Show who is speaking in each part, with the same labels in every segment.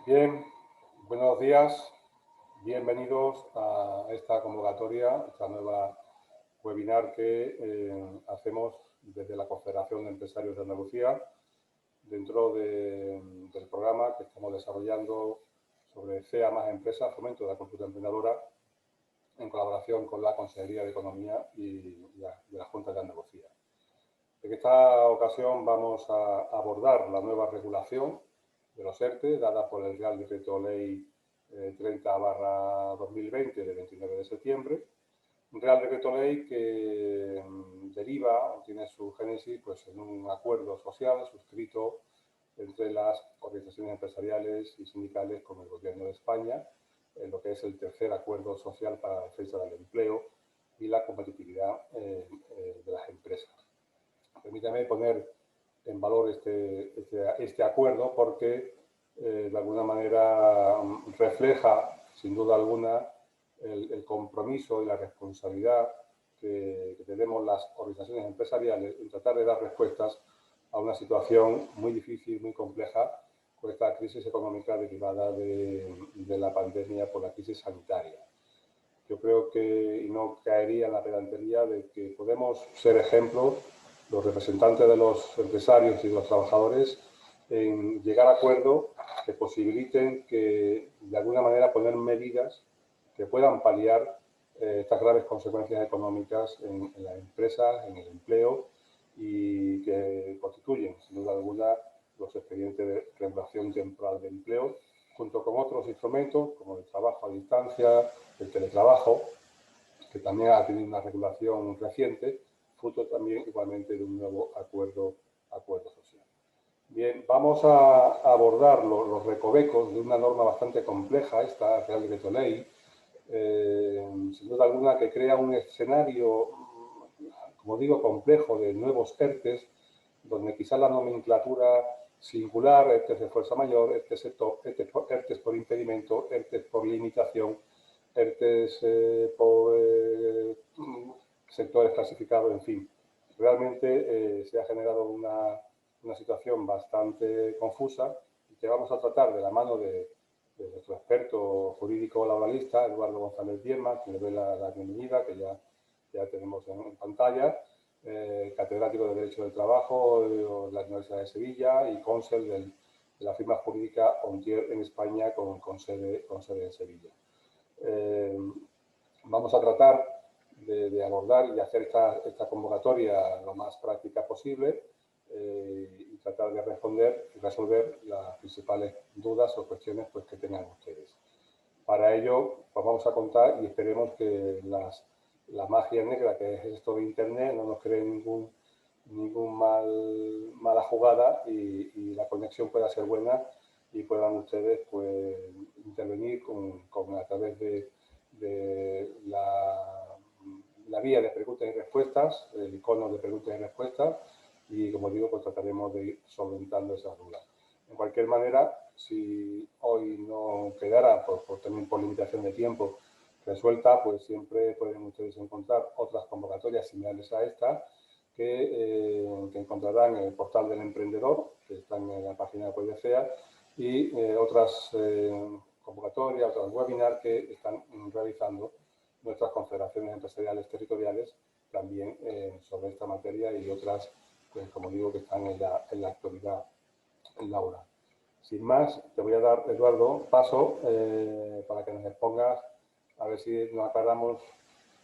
Speaker 1: Bien, buenos días, bienvenidos a esta convocatoria, esta nueva webinar que hacemos desde la Confederación de Empresarios de Andalucía, dentro del programa que estamos desarrollando sobre CEA más Empresas, Fomento de la Cultura Emprendedora, en colaboración con la Consejería de Economía y la Junta de Andalucía. En esta ocasión vamos a abordar la nueva regulación de los ERTE, dada por el Real Decreto Ley 30/2020 de 29 de septiembre. Un Real Decreto Ley que deriva o tiene su génesis pues, en un acuerdo social suscrito entre las organizaciones empresariales y sindicales con el Gobierno de España, en lo que es el tercer acuerdo social para la defensa del empleo y la competitividad de las empresas. Permítame poner en valor este acuerdo porque de alguna manera refleja, sin duda alguna, el compromiso y la responsabilidad que tenemos las organizaciones empresariales en tratar de dar respuestas a una situación muy difícil, muy compleja, con esta crisis económica derivada de la pandemia por la crisis sanitaria. Yo creo que no caería en la pedantería de que podemos ser ejemplo los representantes de los empresarios y de los trabajadores en llegar a acuerdos que posibiliten que, de alguna manera, poner medidas que puedan paliar estas graves consecuencias económicas en las empresas, en el empleo y que constituyen, sin duda alguna, los expedientes de regulación temporal de empleo, junto con otros instrumentos como el trabajo a distancia, el teletrabajo, que también ha tenido una regulación reciente, fruto también igualmente de un nuevo acuerdo social. Bien, vamos a abordar los recovecos de una norma bastante compleja, esta Real Decreto Ley, sin duda alguna que crea un escenario, como digo, complejo de nuevos ERTES, donde quizás la nomenclatura singular, ERTES de fuerza mayor, ERTES por impedimento, ERTES por limitación, ERTES por sectores clasificados, en fin. Realmente se ha generado una situación bastante confusa y que vamos a tratar de la mano de nuestro experto jurídico laboralista, Eduardo González Diezma, que le doy la bienvenida, que ya tenemos en pantalla, catedrático de Derecho del Trabajo de la Universidad de Sevilla y cónsul de la firma jurídica Ontier en España con sede en Sevilla. Vamos a tratar de abordar y hacer esta convocatoria lo más práctica posible y tratar de responder y resolver las principales dudas o cuestiones pues, que tengan ustedes. Para ello, pues vamos a contar y esperemos que la magia negra que es esto de Internet no nos cree ningún mala jugada y la conexión pueda ser buena y puedan ustedes pues, intervenir a través de la vía de preguntas y respuestas, el icono de preguntas y respuestas, y como digo, pues trataremos de ir solventando esas dudas. En cualquier manera, si hoy no quedara, también por limitación de tiempo, resuelta, pues siempre pueden ustedes encontrar otras convocatorias similares a esta que encontrarán en el portal del emprendedor, que están en la página web de CEA, y otras convocatorias, otros webinars que están realizando nuestras confederaciones empresariales territoriales también sobre esta materia y otras, pues, como digo, que están en la actualidad laboral. Sin más, te voy a dar, Eduardo, paso para que nos expongas, a ver si nos aclaramos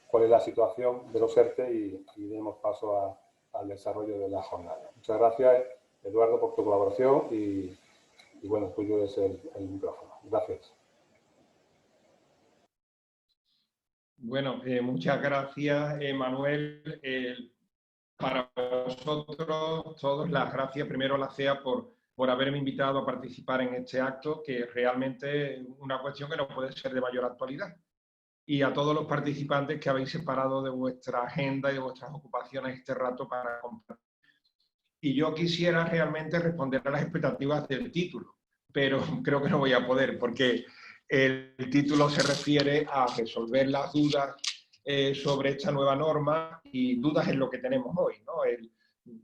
Speaker 1: cuál es la situación de los ERTE y demos paso al desarrollo de la jornada. Muchas gracias, Eduardo, por tu colaboración y bueno, tuyo es el micrófono. Gracias.
Speaker 2: Bueno, muchas gracias, Manuel. Para vosotros, todos, las gracias primero a la CEA por haberme invitado a participar en este acto, que realmente es una cuestión que no puede ser de mayor actualidad. Y a todos los participantes que habéis separado de vuestra agenda y de vuestras ocupaciones este rato para compartir. Y yo quisiera realmente responder a las expectativas del título, pero creo que no voy a poder, porque el título se refiere a resolver las dudas sobre esta nueva norma y dudas en lo que tenemos hoy, ¿no?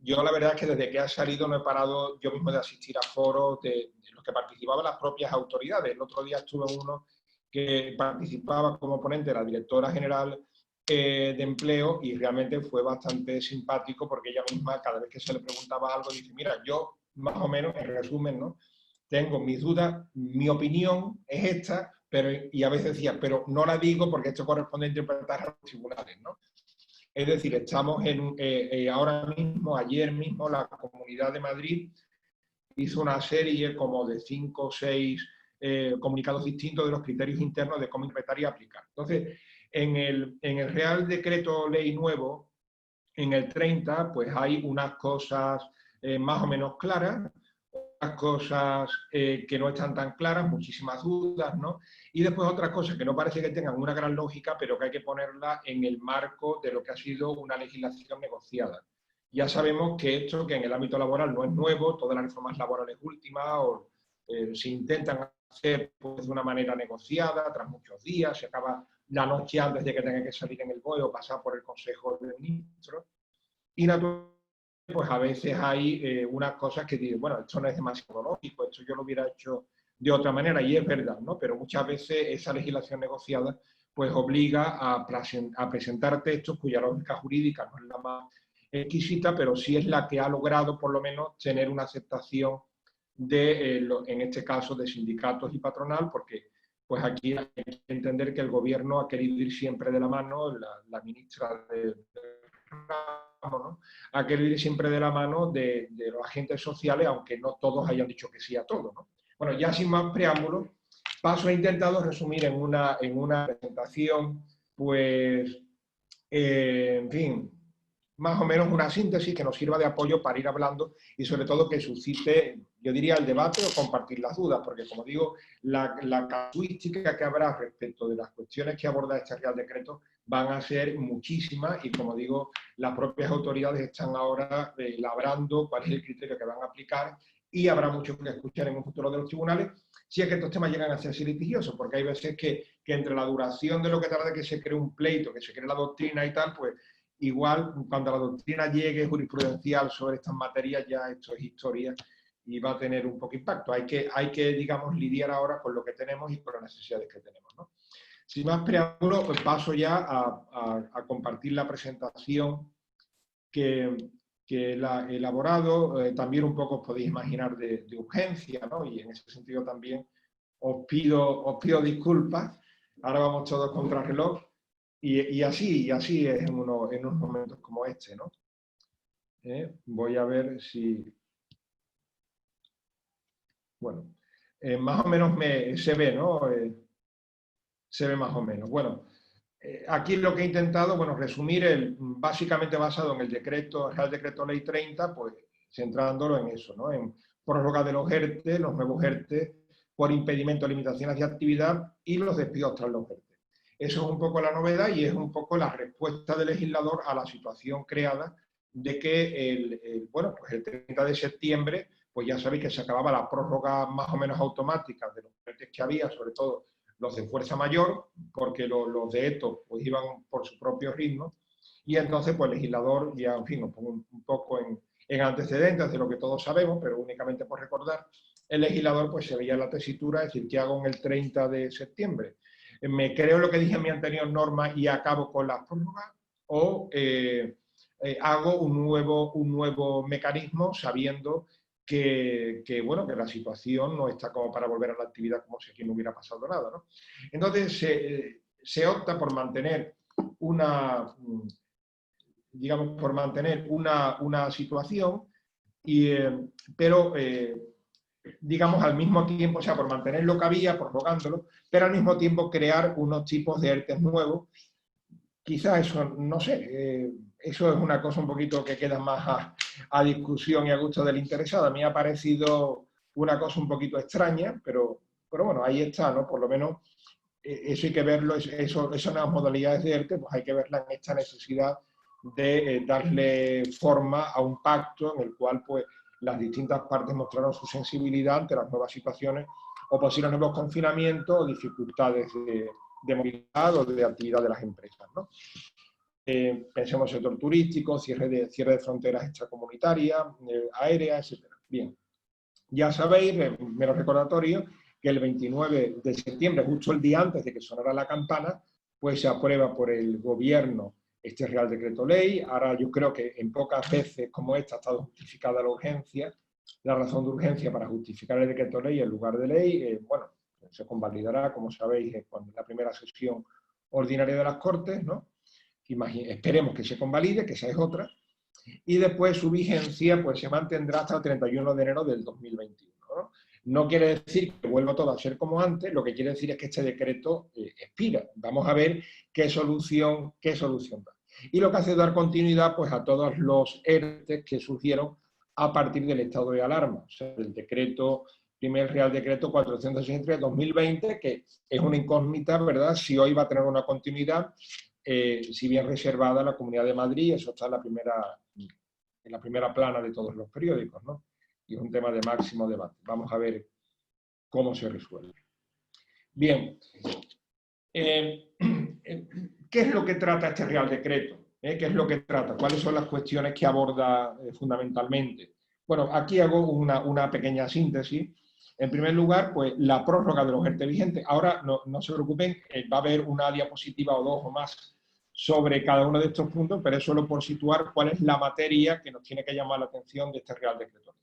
Speaker 2: Yo la verdad es que desde que ha salido no he parado yo mismo de asistir a foros de los que participaban las propias autoridades. El otro día estuve en uno que participaba como ponente la directora general de empleo y realmente fue bastante simpático porque ella misma, cada vez que se le preguntaba algo, dice, mira, yo más o menos, en resumen, ¿no?, tengo mis dudas, mi opinión es esta, pero, y a veces decía, pero no la digo porque esto corresponde a interpretar a los tribunales, ¿no? Es decir, estamos en, ahora mismo, ayer mismo, la Comunidad de Madrid hizo una serie como de 5 o 6 comunicados distintos de los criterios internos de cómo interpretar y aplicar. Entonces, en el Real Decreto Ley nuevo, en el 30, pues hay unas cosas más o menos claras, otras cosas que no están tan claras, muchísimas dudas, ¿no? Y después otras cosas que no parece que tengan una gran lógica, pero que hay que ponerla en el marco de lo que ha sido una legislación negociada. Ya sabemos que esto, que en el ámbito laboral no es nuevo, todas las reformas laborales últimas o, se intentan hacer pues, de una manera negociada, tras muchos días, se acaba la noche antes de que tenga que salir en el BOE o pasar por el Consejo de Ministros. Y naturalmente, pues a veces hay unas cosas que dicen, bueno, esto no es demasiado lógico, esto yo lo hubiera hecho de otra manera, y es verdad, ¿no? Pero muchas veces esa legislación negociada pues obliga a presentar textos cuya lógica jurídica no es la más exquisita, pero sí es la que ha logrado por lo menos tener una aceptación de, en este caso, de sindicatos y patronal, porque pues aquí hay que entender que el gobierno ha querido ir siempre de la mano, la ministra de ¿no?, ha querido ir siempre de la mano de los agentes sociales, aunque no todos hayan dicho que sí a todo, ¿no? Bueno, ya sin más preámbulos, paso, he intentado resumir en una presentación, pues, en fin, más o menos una síntesis que nos sirva de apoyo para ir hablando y sobre todo que suscite, yo diría, el debate o compartir las dudas, porque como digo, la casuística que habrá respecto de las cuestiones que aborda este Real Decreto van a ser muchísimas y, como digo, las propias autoridades están ahora labrando cuál es el criterio que van a aplicar y habrá mucho que escuchar en un futuro de los tribunales si es que estos temas llegan a ser así litigiosos, porque hay veces que entre la duración de lo que tarda que se cree un pleito, que se cree la doctrina y tal, pues igual cuando la doctrina llegue jurisprudencial sobre estas materias ya esto es historia y va a tener un poco impacto. Hay que digamos, lidiar ahora con lo que tenemos y con las necesidades que tenemos, ¿no? Sin más preámbulo, pues paso ya a compartir la presentación que he elaborado. También un poco os podéis imaginar de urgencia, ¿no? Y en ese sentido también os pido disculpas. Ahora vamos todos contra el reloj. Y así es en unos momentos como este, ¿no? Voy a ver si... Bueno, más o menos se ve, ¿no? Se ve más o menos. Bueno, aquí lo que he intentado, bueno, resumir, básicamente basado en el Real Decreto Ley 30, pues centrándolo en eso, ¿no? En prórroga de los ERTE, los nuevos ERTE, por impedimento de limitaciones de actividad y los despidos tras los ERTE. Eso es un poco la novedad y es un poco la respuesta del legislador a la situación creada de que bueno, pues el 30 de septiembre, pues ya sabéis que se acababa la prórroga más o menos automática de los ERTE que había, sobre todo los de fuerza mayor, porque los de estos pues iban por su propio ritmo, y entonces pues el legislador, ya en fin, nos pongo un poco en antecedentes de lo que todos sabemos, pero únicamente por recordar, el legislador pues se veía en la tesitura, es decir, ¿qué hago en el 30 de septiembre? ¿Me creo lo que dije en mi anterior norma y acabo con las prórrogas? ¿O hago un nuevo mecanismo sabiendo que la situación no está como para volver a la actividad como si aquí no hubiera pasado nada, ¿no? Entonces se opta por mantener una situación, pero digamos al mismo tiempo, o sea, por mantener lo que había, prorrogándolo, pero al mismo tiempo crear unos tipos de ERTE nuevos. Quizás eso, no sé, eso es una cosa un poquito que queda más a discusión y a gusto del interesado. A mí ha parecido una cosa un poquito extraña, pero bueno, ahí está, ¿no? Por lo menos eso hay que verlo, esas nuevas modalidades de ERTE, pues hay que verla en esta necesidad de darle forma a un pacto en el cual pues las distintas partes mostraron su sensibilidad ante las nuevas situaciones o posibles nuevos confinamientos o dificultades de movilidad o de actividad de las empresas, ¿no? Pensemos en el sector turístico, cierre de fronteras extracomunitarias, aéreas, etc. Bien. Ya sabéis, mero recordatorio, que el 29 de septiembre, justo el día antes de que sonara la campana, pues se aprueba por el gobierno este Real Decreto Ley. Ahora yo creo que en pocas veces como esta ha estado justificada la urgencia, la razón de urgencia para justificar el decreto ley en lugar de ley. Bueno, se convalidará, como sabéis, cuando la primera sesión ordinaria de las Cortes, ¿no? Esperemos que se convalide, que esa es otra, y después su vigencia pues se mantendrá hasta el 31 de enero del 2021, ¿no? No quiere decir que vuelva todo a ser como antes, lo que quiere decir es que este decreto expira. Vamos a ver qué solución da. Y lo que hace es dar continuidad pues, a todos los ERTE que surgieron a partir del estado de alarma, o sea, el decreto, primer Real Decreto 463-2020, que es una incógnita, ¿verdad?, si hoy va a tener una continuidad, si bien reservada a la Comunidad de Madrid. Eso está en la primera plana de todos los periódicos, ¿no? Y es un tema de máximo debate. Vamos a ver cómo se resuelve. Bien, ¿qué es lo que trata este Real Decreto? ¿Qué es lo que trata? ¿Cuáles son las cuestiones que aborda fundamentalmente? Bueno, aquí hago una pequeña síntesis. En primer lugar, pues la prórroga de los ERTE vigentes. Ahora no se preocupen, va a haber una diapositiva o dos o más sobre cada uno de estos puntos, pero es solo por situar cuál es la materia que nos tiene que llamar la atención de este Real Decreto.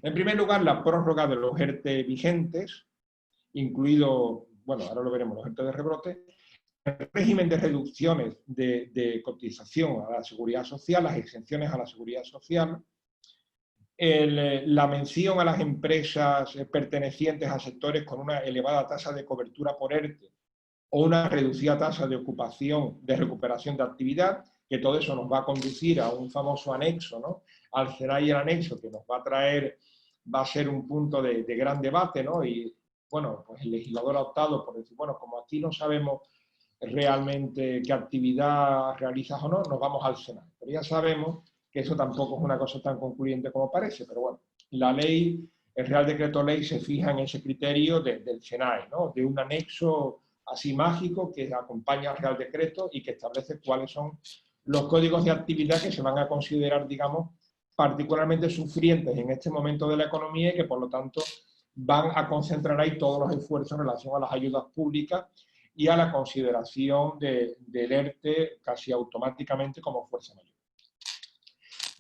Speaker 2: En primer lugar, la prórroga de los ERTE vigentes, incluido, bueno, ahora lo veremos, los ERTE de rebrote, el régimen de reducciones de cotización a la seguridad social, las exenciones a la seguridad social, la mención a las empresas pertenecientes a sectores con una elevada tasa de cobertura por ERTE o una reducida tasa de ocupación, de recuperación de actividad, que todo eso nos va a conducir a un famoso anexo, ¿no? Al CERAI, el anexo que nos va a traer, va a ser un punto de gran debate, ¿no? Y bueno, pues el legislador ha optado por decir, bueno, como aquí no sabemos realmente qué actividad realizas o no, nos vamos al SENAI. Pero ya sabemos que eso tampoco es una cosa tan concluyente como parece, pero bueno, la ley, el Real Decreto Ley se fija en ese criterio del SENAI, ¿no? De un anexo así mágico que acompaña al Real Decreto y que establece cuáles son los códigos de actividad que se van a considerar, digamos, particularmente sufrientes en este momento de la economía y que, por lo tanto, van a concentrar ahí todos los esfuerzos en relación a las ayudas públicas y a la consideración del ERTE casi automáticamente como fuerza mayor.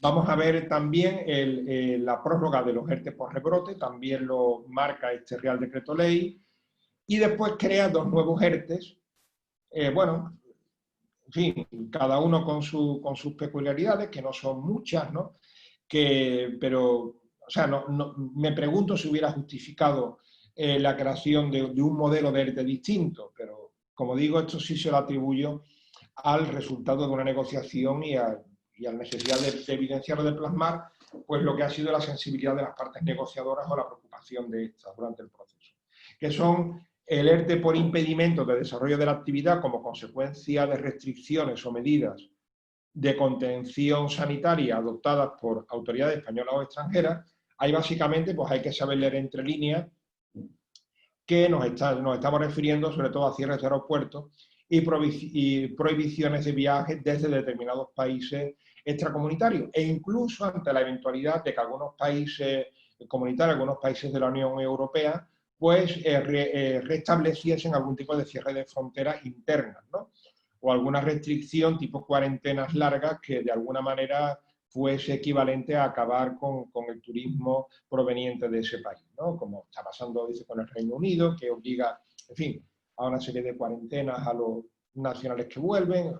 Speaker 2: Vamos a ver también la prórroga de los ERTE por rebrote, también lo marca este Real Decreto Ley, y después crea dos nuevos ERTEs, bueno, en fin, cada uno con sus peculiaridades, que no son muchas, ¿no? Pero, o sea, me pregunto si hubiera justificado la creación de un modelo de ERTE distinto, pero como digo, esto sí se lo atribuyo al resultado de una negociación y a la necesidad de evidenciar o de plasmar pues lo que ha sido la sensibilidad de las partes negociadoras o la preocupación de estas durante el proceso, que son el ERTE por impedimento de desarrollo de la actividad como consecuencia de restricciones o medidas de contención sanitaria adoptadas por autoridades españolas o extranjeras. Ahí básicamente pues hay que saber leer entre líneas que nos estamos refiriendo sobre todo a cierres de aeropuertos y prohibiciones de viajes desde determinados países extracomunitarios, e incluso ante la eventualidad de que algunos países comunitarios, algunos países de la Unión Europea, pues restableciesen algún tipo de cierre de fronteras internas, ¿no? O alguna restricción tipo cuarentenas largas que de alguna manera fuese equivalente a acabar con el turismo proveniente de ese país, ¿no? Como está pasando, dice, con el Reino Unido, que obliga, en fin, a una serie de cuarentenas a los nacionales que vuelven,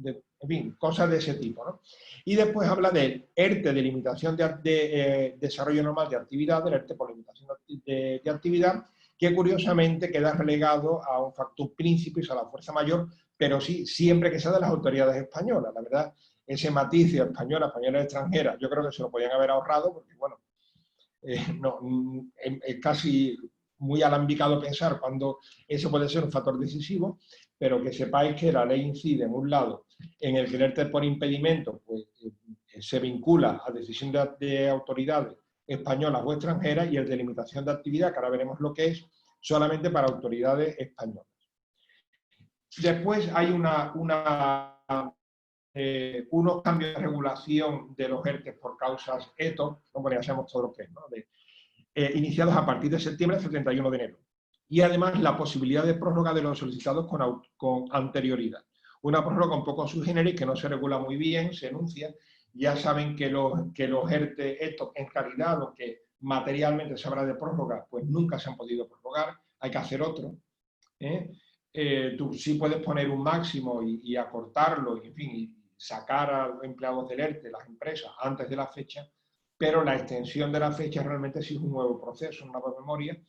Speaker 2: en fin, cosas de ese tipo, ¿no? Y después habla del ERTE de limitación de desarrollo normal de actividad, del ERTE por limitación de actividad, que curiosamente queda relegado a un factor principis, a la fuerza mayor, pero sí, siempre que sea de las autoridades españolas. La verdad, ese matiz de española extranjera, yo creo que se lo podían haber ahorrado, porque bueno, es casi muy alambicado pensar cuando eso puede ser un factor decisivo, pero que sepáis que la ley incide, en un lado, en el que el ERTE por impedimento pues, se vincula a decisión de autoridades españolas o extranjeras, y el de limitación de actividad, que ahora veremos lo que es, solamente para autoridades españolas. Después hay unos cambios de regulación de los ERTE por causas ETO, como ya sabemos todo lo que es, ¿no? iniciados a partir de septiembre hasta el 31 de enero. Y además la posibilidad de prórroga de los solicitados con anterioridad. Una prórroga un poco sui generis que no se regula muy bien, se enuncia. Ya saben que los ERTE, estos en realidad, lo que materialmente se habla de prórroga, pues nunca se han podido prorrogar, hay que hacer otro. Tú sí puedes poner un máximo y acortarlo, y, en fin, y sacar a los empleados del ERTE, las empresas, antes de la fecha, pero la extensión de la fecha realmente sí es un nuevo proceso, una nueva memoria.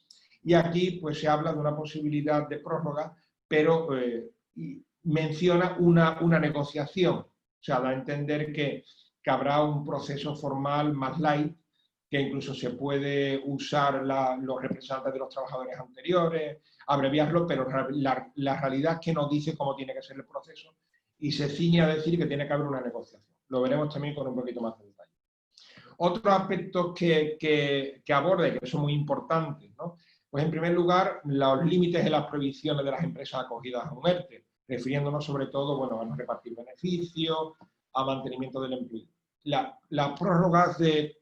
Speaker 2: Y aquí pues se habla de una posibilidad de prórroga, pero menciona una negociación. O sea, da a entender que habrá un proceso formal más light, que incluso se puede usar los representantes de los trabajadores anteriores, abreviarlo, pero la realidad es que nos dice cómo tiene que ser el proceso y se ciñe a decir que tiene que haber una negociación. Lo veremos también con un poquito más de detalle. Otros aspectos que aborda y que son muy importantes, ¿no? Pues en primer lugar, los límites de las prohibiciones de las empresas acogidas a un ERTE, refiriéndonos sobre todo, bueno, a no repartir beneficios, a mantenimiento del empleo. Las prórrogas de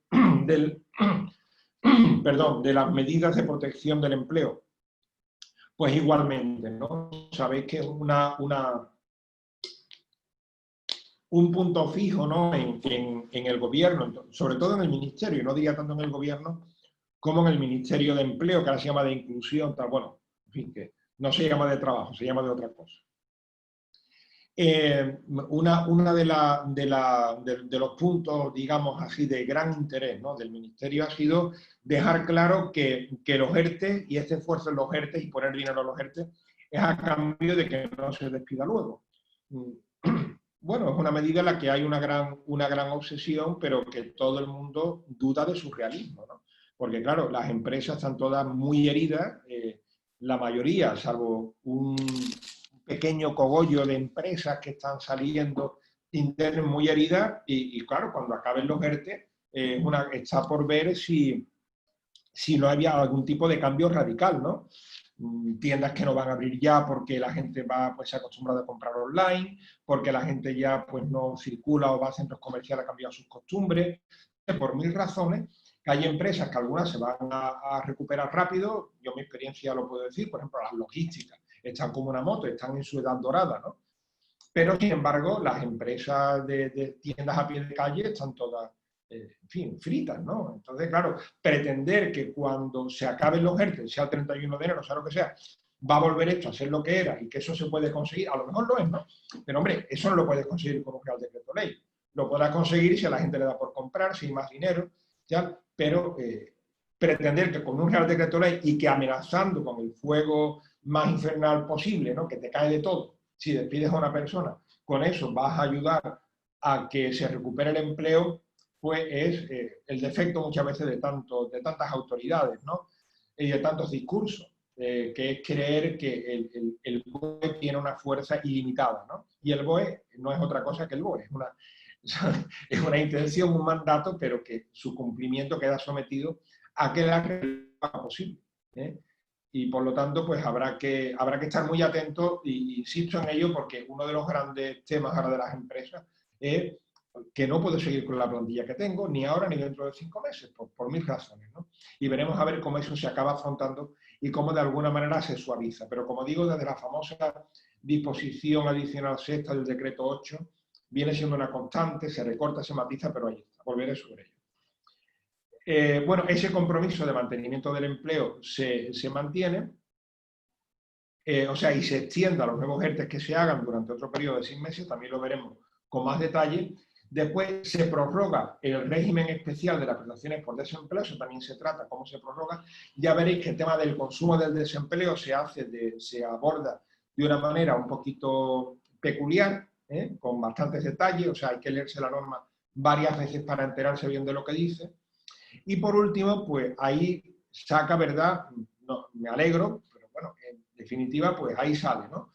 Speaker 2: las medidas de protección del empleo, pues igualmente, ¿no? Sabéis que es un punto fijo, ¿no? en el gobierno, sobre todo en el ministerio, no diría tanto en el gobierno como en el Ministerio de Empleo, que ahora se llama de Inclusión, tal, bueno, en fin, que no se llama de trabajo, se llama de otra cosa. Una de los puntos, digamos así, de gran interés, ¿no?, del Ministerio ha sido dejar claro que los ERTE, y este esfuerzo en los ERTE y poner dinero en los ERTE, es a cambio de que no se despida luego. Bueno, es una medida en la que hay una gran obsesión, pero que todo el mundo duda de su realismo, ¿no? Porque, claro, las empresas están todas muy heridas, la mayoría, salvo un pequeño cogollo de empresas que están saliendo internas muy heridas, y claro, cuando acaben los ERTE, está por ver si no había algún tipo de cambio radical, ¿no? Tiendas que no van a abrir ya porque la gente va pues acostumbrada a comprar online, porque la gente ya pues no circula o va a centros comerciales a cambiar sus costumbres, por mil razones, que hay empresas que algunas se van a recuperar rápido. Yo mi experiencia lo puedo decir, por ejemplo, las logísticas están como una moto, están en su edad dorada, ¿no? Pero sin embargo las empresas de tiendas a pie de calle están todas, en fin, fritas, ¿no? Entonces, claro, pretender que cuando se acaben los ERTE, sea el 31 de enero, sea lo que sea, va a volver esto a ser lo que era y que eso se puede conseguir, a lo mejor lo es, ¿no? Pero, hombre, eso no lo puedes conseguir con un Real Decreto Ley. Lo podrás conseguir si a la gente le da por comprar, si hay más dinero, ¿ya? Pero pretender que con un Real Decreto Ley y que amenazando con el fuego más infernal posible, ¿no?, que te cae de todo, si despides a una persona, con eso vas a ayudar a que se recupere el empleo, pues es el defecto muchas veces de tantas autoridades, ¿no?, y de tantos discursos, que es creer que el BOE tiene una fuerza ilimitada, ¿no? Y el BOE no es otra cosa que el BOE, es una intención, un mandato, pero que su cumplimiento queda sometido a que la realidad sea posible, ¿eh? Y por lo tanto, pues habrá que estar muy atentos, y insisto en ello porque uno de los grandes temas ahora de las empresas es que no puedo seguir con la plantilla que tengo, ni ahora ni dentro de 5 meses, por mil razones, ¿no? Y veremos a ver cómo eso se acaba afrontando y cómo de alguna manera se suaviza. Pero como digo, desde la famosa disposición adicional sexta del decreto 8, viene siendo una constante, se recorta, se matiza, pero ahí está, volveré sobre ello. Bueno, ese compromiso de mantenimiento del empleo se mantiene, o sea, y se extienda a los nuevos ERTE que se hagan durante otro periodo de 6 meses, también lo veremos con más detalle. Después se prorroga el régimen especial de las prestaciones por desempleo, eso también se trata, cómo se prorroga. Ya veréis que el tema del consumo del desempleo se aborda de una manera un poquito peculiar, con bastantes detalles, o sea, hay que leerse la norma varias veces para enterarse bien de lo que dice. Y por último, pues ahí saca, ¿verdad? No, me alegro, pero bueno, en definitiva, pues ahí sale, ¿no?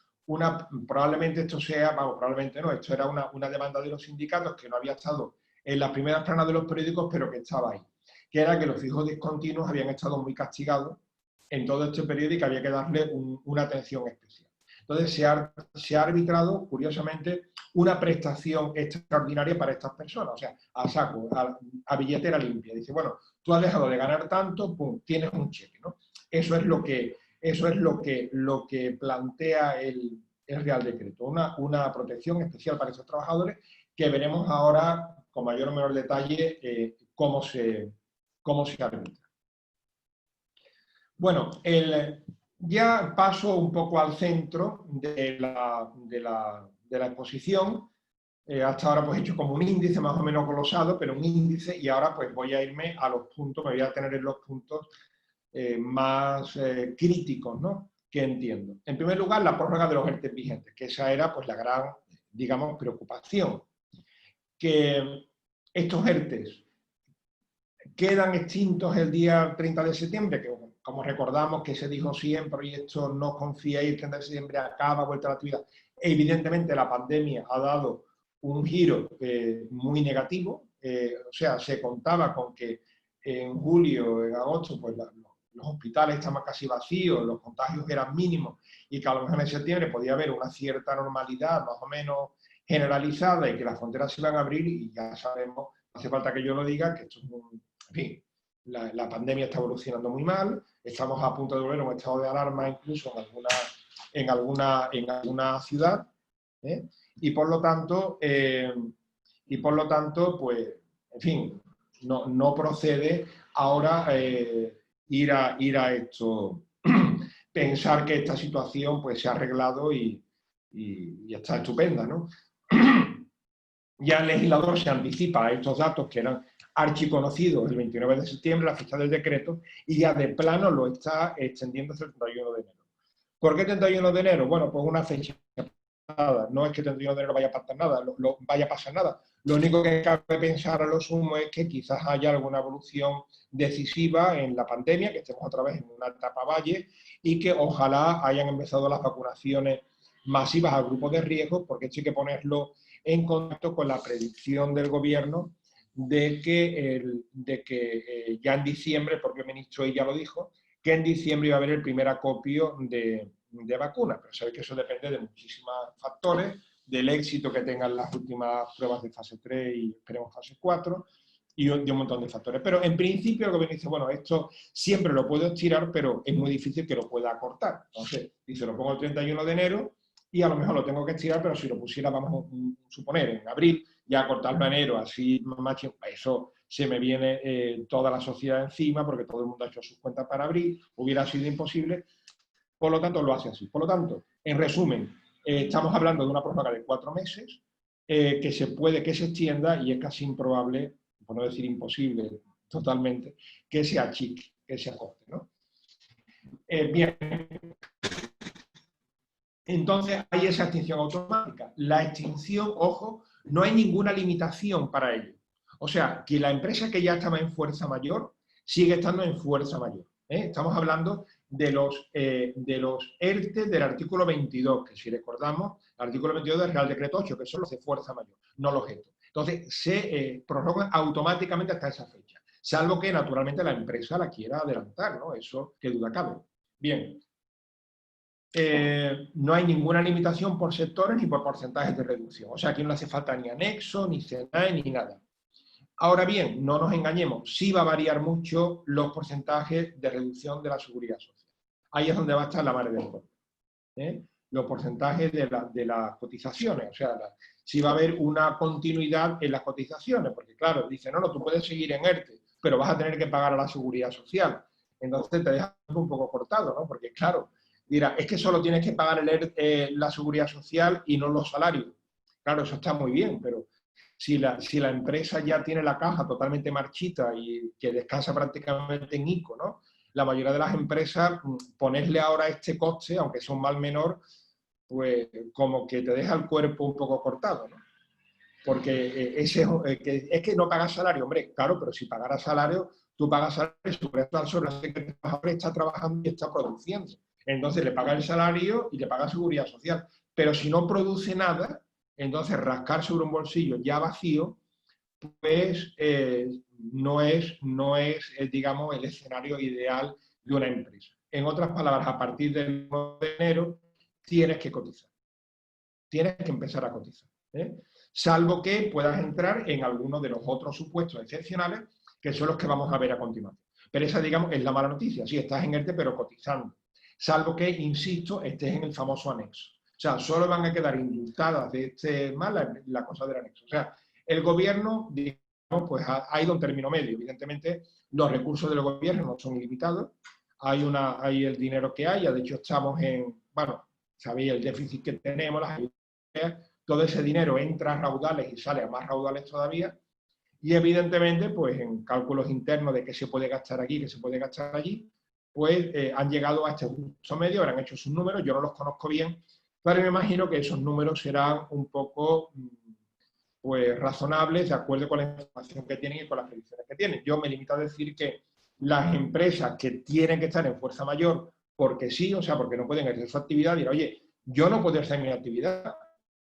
Speaker 2: Probablemente esto sea, vamos, probablemente no, esto era una demanda de los sindicatos que no había estado en las primeras planas de los periódicos, pero que estaba ahí, que era que los fijos discontinuos habían estado muy castigados en todo este periodo y que había que darle una atención especial. Entonces se ha arbitrado, curiosamente, una prestación extraordinaria para estas personas, o sea, a saco, a billetera limpia. Dice, bueno, tú has dejado de ganar tanto, pum, tienes un cheque, ¿no? Eso es lo que plantea el Real Decreto, una protección especial para esos trabajadores, que veremos ahora con mayor o menor detalle cómo se arbitra. Bueno, ya paso un poco al centro de la exposición. Hasta ahora pues he hecho como un índice más o menos glosado, pero un índice, y ahora pues voy a irme a los puntos, me voy a tener en los puntos más críticos, ¿no?, que entiendo. En primer lugar, la prórroga de los ERTE vigentes, que esa era pues la gran, digamos, preocupación. Que estos ERTEs quedan extintos el día 30 de septiembre, que como recordamos que se dijo siempre, y esto no confiéis, el 30 de septiembre acaba, vuelta a la actividad. Evidentemente la pandemia ha dado un giro muy negativo, o sea, se contaba con que en julio, en agosto, pues los hospitales estaban casi vacíos, los contagios eran mínimos, y que a lo mejor en septiembre podía haber una cierta normalidad más o menos generalizada y que las fronteras se iban a abrir, y ya sabemos, no hace falta que yo lo diga, que esto es en fin, la pandemia está evolucionando muy mal, estamos a punto de volver a un estado de alarma incluso en alguna ciudad, ¿eh? Y por lo tanto, pues, en fin, no procede ahora ir a esto, pensar que esta situación pues se ha arreglado y está estupenda, ¿no? Ya el legislador se anticipa a estos datos que eran archiconocidos el 29 de septiembre, la fecha del decreto, y ya de plano lo está extendiendo hasta el 31 de enero. ¿Por qué 31 de enero? Bueno, pues una fecha. No es que 31 de enero vaya a pasar nada, vaya a pasar nada. Lo único que cabe pensar a lo sumo es que quizás haya alguna evolución decisiva en la pandemia, que estemos otra vez en una etapa valle, y que ojalá hayan empezado las vacunaciones masivas a grupos de riesgo, porque esto hay que ponerlo en contacto con la predicción del gobierno de que ya en diciembre, el propio ministro ya lo dijo, que en diciembre iba a haber el primer acopio de vacunas, pero sabéis que eso depende de muchísimos factores, del éxito que tengan las últimas pruebas de fase 3 y esperemos fase 4, y de un montón de factores. Pero en principio el gobierno dice, bueno, esto siempre lo puedo estirar, pero es muy difícil que lo pueda acortar. Entonces, dice, lo pongo el 31 de enero, y a lo mejor lo tengo que estirar, pero si lo pusiera, vamos a suponer, en abril, ya cortarlo en enero, así más, eso se me viene toda la sociedad encima, porque todo el mundo ha hecho sus cuentas para abril, hubiera sido imposible, por lo tanto lo hace así. Por lo tanto, en resumen, estamos hablando de una prórroga de 4 meses, que se extienda, y es casi improbable, por no decir imposible totalmente, que se achique, que se acorte, ¿no? Bien. Entonces hay esa extinción automática. La extinción, ojo, no hay ninguna limitación para ello. O sea, que la empresa que ya estaba en fuerza mayor sigue estando en fuerza mayor. Estamos hablando de los ERTE del artículo 22, que si recordamos, el artículo 22 del Real Decreto 8, que son los de fuerza mayor, no los ERTE. Entonces se prorrogan automáticamente hasta esa fecha, salvo que naturalmente la empresa la quiera adelantar, ¿no? Eso qué duda cabe. Bien. No hay ninguna limitación por sectores ni por porcentajes de reducción. O sea, aquí no hace falta ni anexo, ni CENAE, ni nada. Ahora bien, no nos engañemos, sí va a variar mucho los porcentajes de reducción de la seguridad social. Ahí es donde va a estar la madre del cuerpo. Los porcentajes de las cotizaciones. O sea, si va a haber una continuidad en las cotizaciones, porque claro, dice, no, tú puedes seguir en ERTE, pero vas a tener que pagar a la seguridad social. Entonces te dejas un poco cortado, ¿no? Porque claro, dirá, es que solo tienes que pagar la seguridad social y no los salarios. Claro, eso está muy bien, pero si la empresa ya tiene la caja totalmente marchita y que descansa prácticamente en ICO, ¿no? La mayoría de las empresas, ponerle ahora este coste, aunque sea un mal menor, pues como que te deja el cuerpo un poco cortado, ¿no? Porque es que no pagas salario, hombre, claro, pero si pagaras salario, tú pagas salario sobre la que el trabajador está trabajando y está produciendo. Entonces le pagas el salario y le pagas seguridad social. Pero si no produce nada, entonces rascar sobre un bolsillo ya vacío, pues no es digamos, el escenario ideal de una empresa. En otras palabras, a partir del 1 de enero, tienes que cotizar. Tienes que empezar a cotizar. Salvo que puedas entrar en alguno de los otros supuestos excepcionales, que son los que vamos a ver a continuación. Pero esa, digamos, es la mala noticia. Sí, estás en ERTE, pero cotizando. Salvo que, insisto, estés en el famoso anexo. O sea, solo van a quedar indultadas de este mal la cosa del anexo. O sea, el gobierno, digamos, pues ha ido a un término medio. Evidentemente, los recursos del gobierno no son ilimitados. Hay el dinero que hay. De hecho, estamos en, bueno, sabéis el déficit que tenemos, las ayudas, todo ese dinero entra a raudales y sale a más raudales todavía. Y evidentemente, pues en cálculos internos de qué se puede gastar aquí, qué se puede gastar allí, pues han llegado a este justo medio, habrán hecho sus números, yo no los conozco bien, pero me imagino que esos números serán un poco pues, razonables de acuerdo con la información que tienen y con las predicciones que tienen. Yo me limito a decir que las empresas que tienen que estar en fuerza mayor porque sí, o sea, porque no pueden ejercer su actividad, dirán, oye, yo no puedo ejercer mi actividad,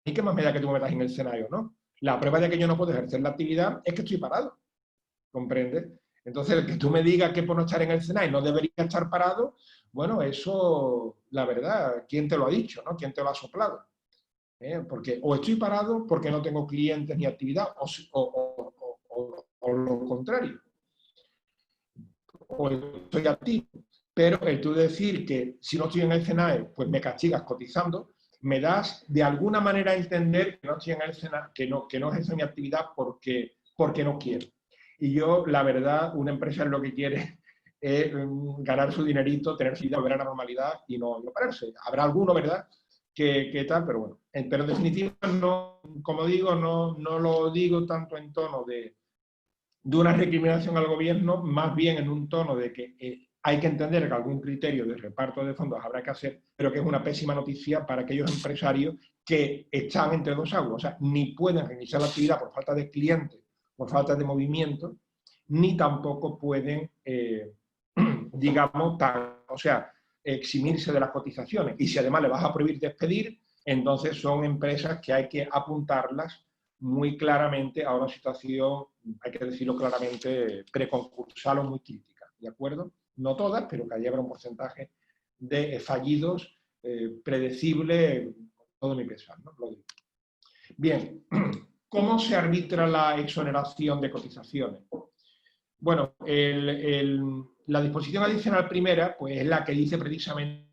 Speaker 2: ¿y qué más me da que tú me metas en el escenario, no? La prueba de que yo no puedo ejercer la actividad es que estoy parado, ¿comprendes? Entonces, el que tú me digas que por no estar en el escenario no debería estar parado, bueno, eso, la verdad, ¿quién te lo ha dicho, no? ¿Quién te lo ha soplado? Porque o estoy parado porque no tengo clientes ni actividad, o lo contrario, o estoy activo. Pero el tú decir que si no estoy en el SENAE, pues me castigas cotizando, me das de alguna manera a entender que no estoy en el SENAE, que no ejerzo mi actividad porque no quiero. Y yo, la verdad, una empresa lo que quiere es ganar su dinerito, tener su vida, volver a la normalidad y no pararse. Habrá alguno, ¿verdad?, que tal, pero bueno. Pero en definitiva, no, como digo, no lo digo tanto en tono de una recriminación al gobierno, más bien en un tono de que hay que entender que algún criterio de reparto de fondos habrá que hacer, pero que es una pésima noticia para aquellos empresarios que están entre dos aguas, o sea, ni pueden reiniciar la actividad por falta de clientes, por falta de movimiento, ni tampoco pueden, digamos, o sea, eximirse de las cotizaciones. Y si además le vas a prohibir despedir, entonces son empresas que hay que apuntarlas muy claramente a una situación, hay que decirlo claramente, preconcursal o muy crítica, ¿de acuerdo? No todas, pero que allí habrá un porcentaje de fallidos predecible, todo mi pesar, ¿no? Lo digo. Bien, ¿cómo se arbitra la exoneración de cotizaciones? Bueno, la disposición adicional primera, pues es la que dice precisamente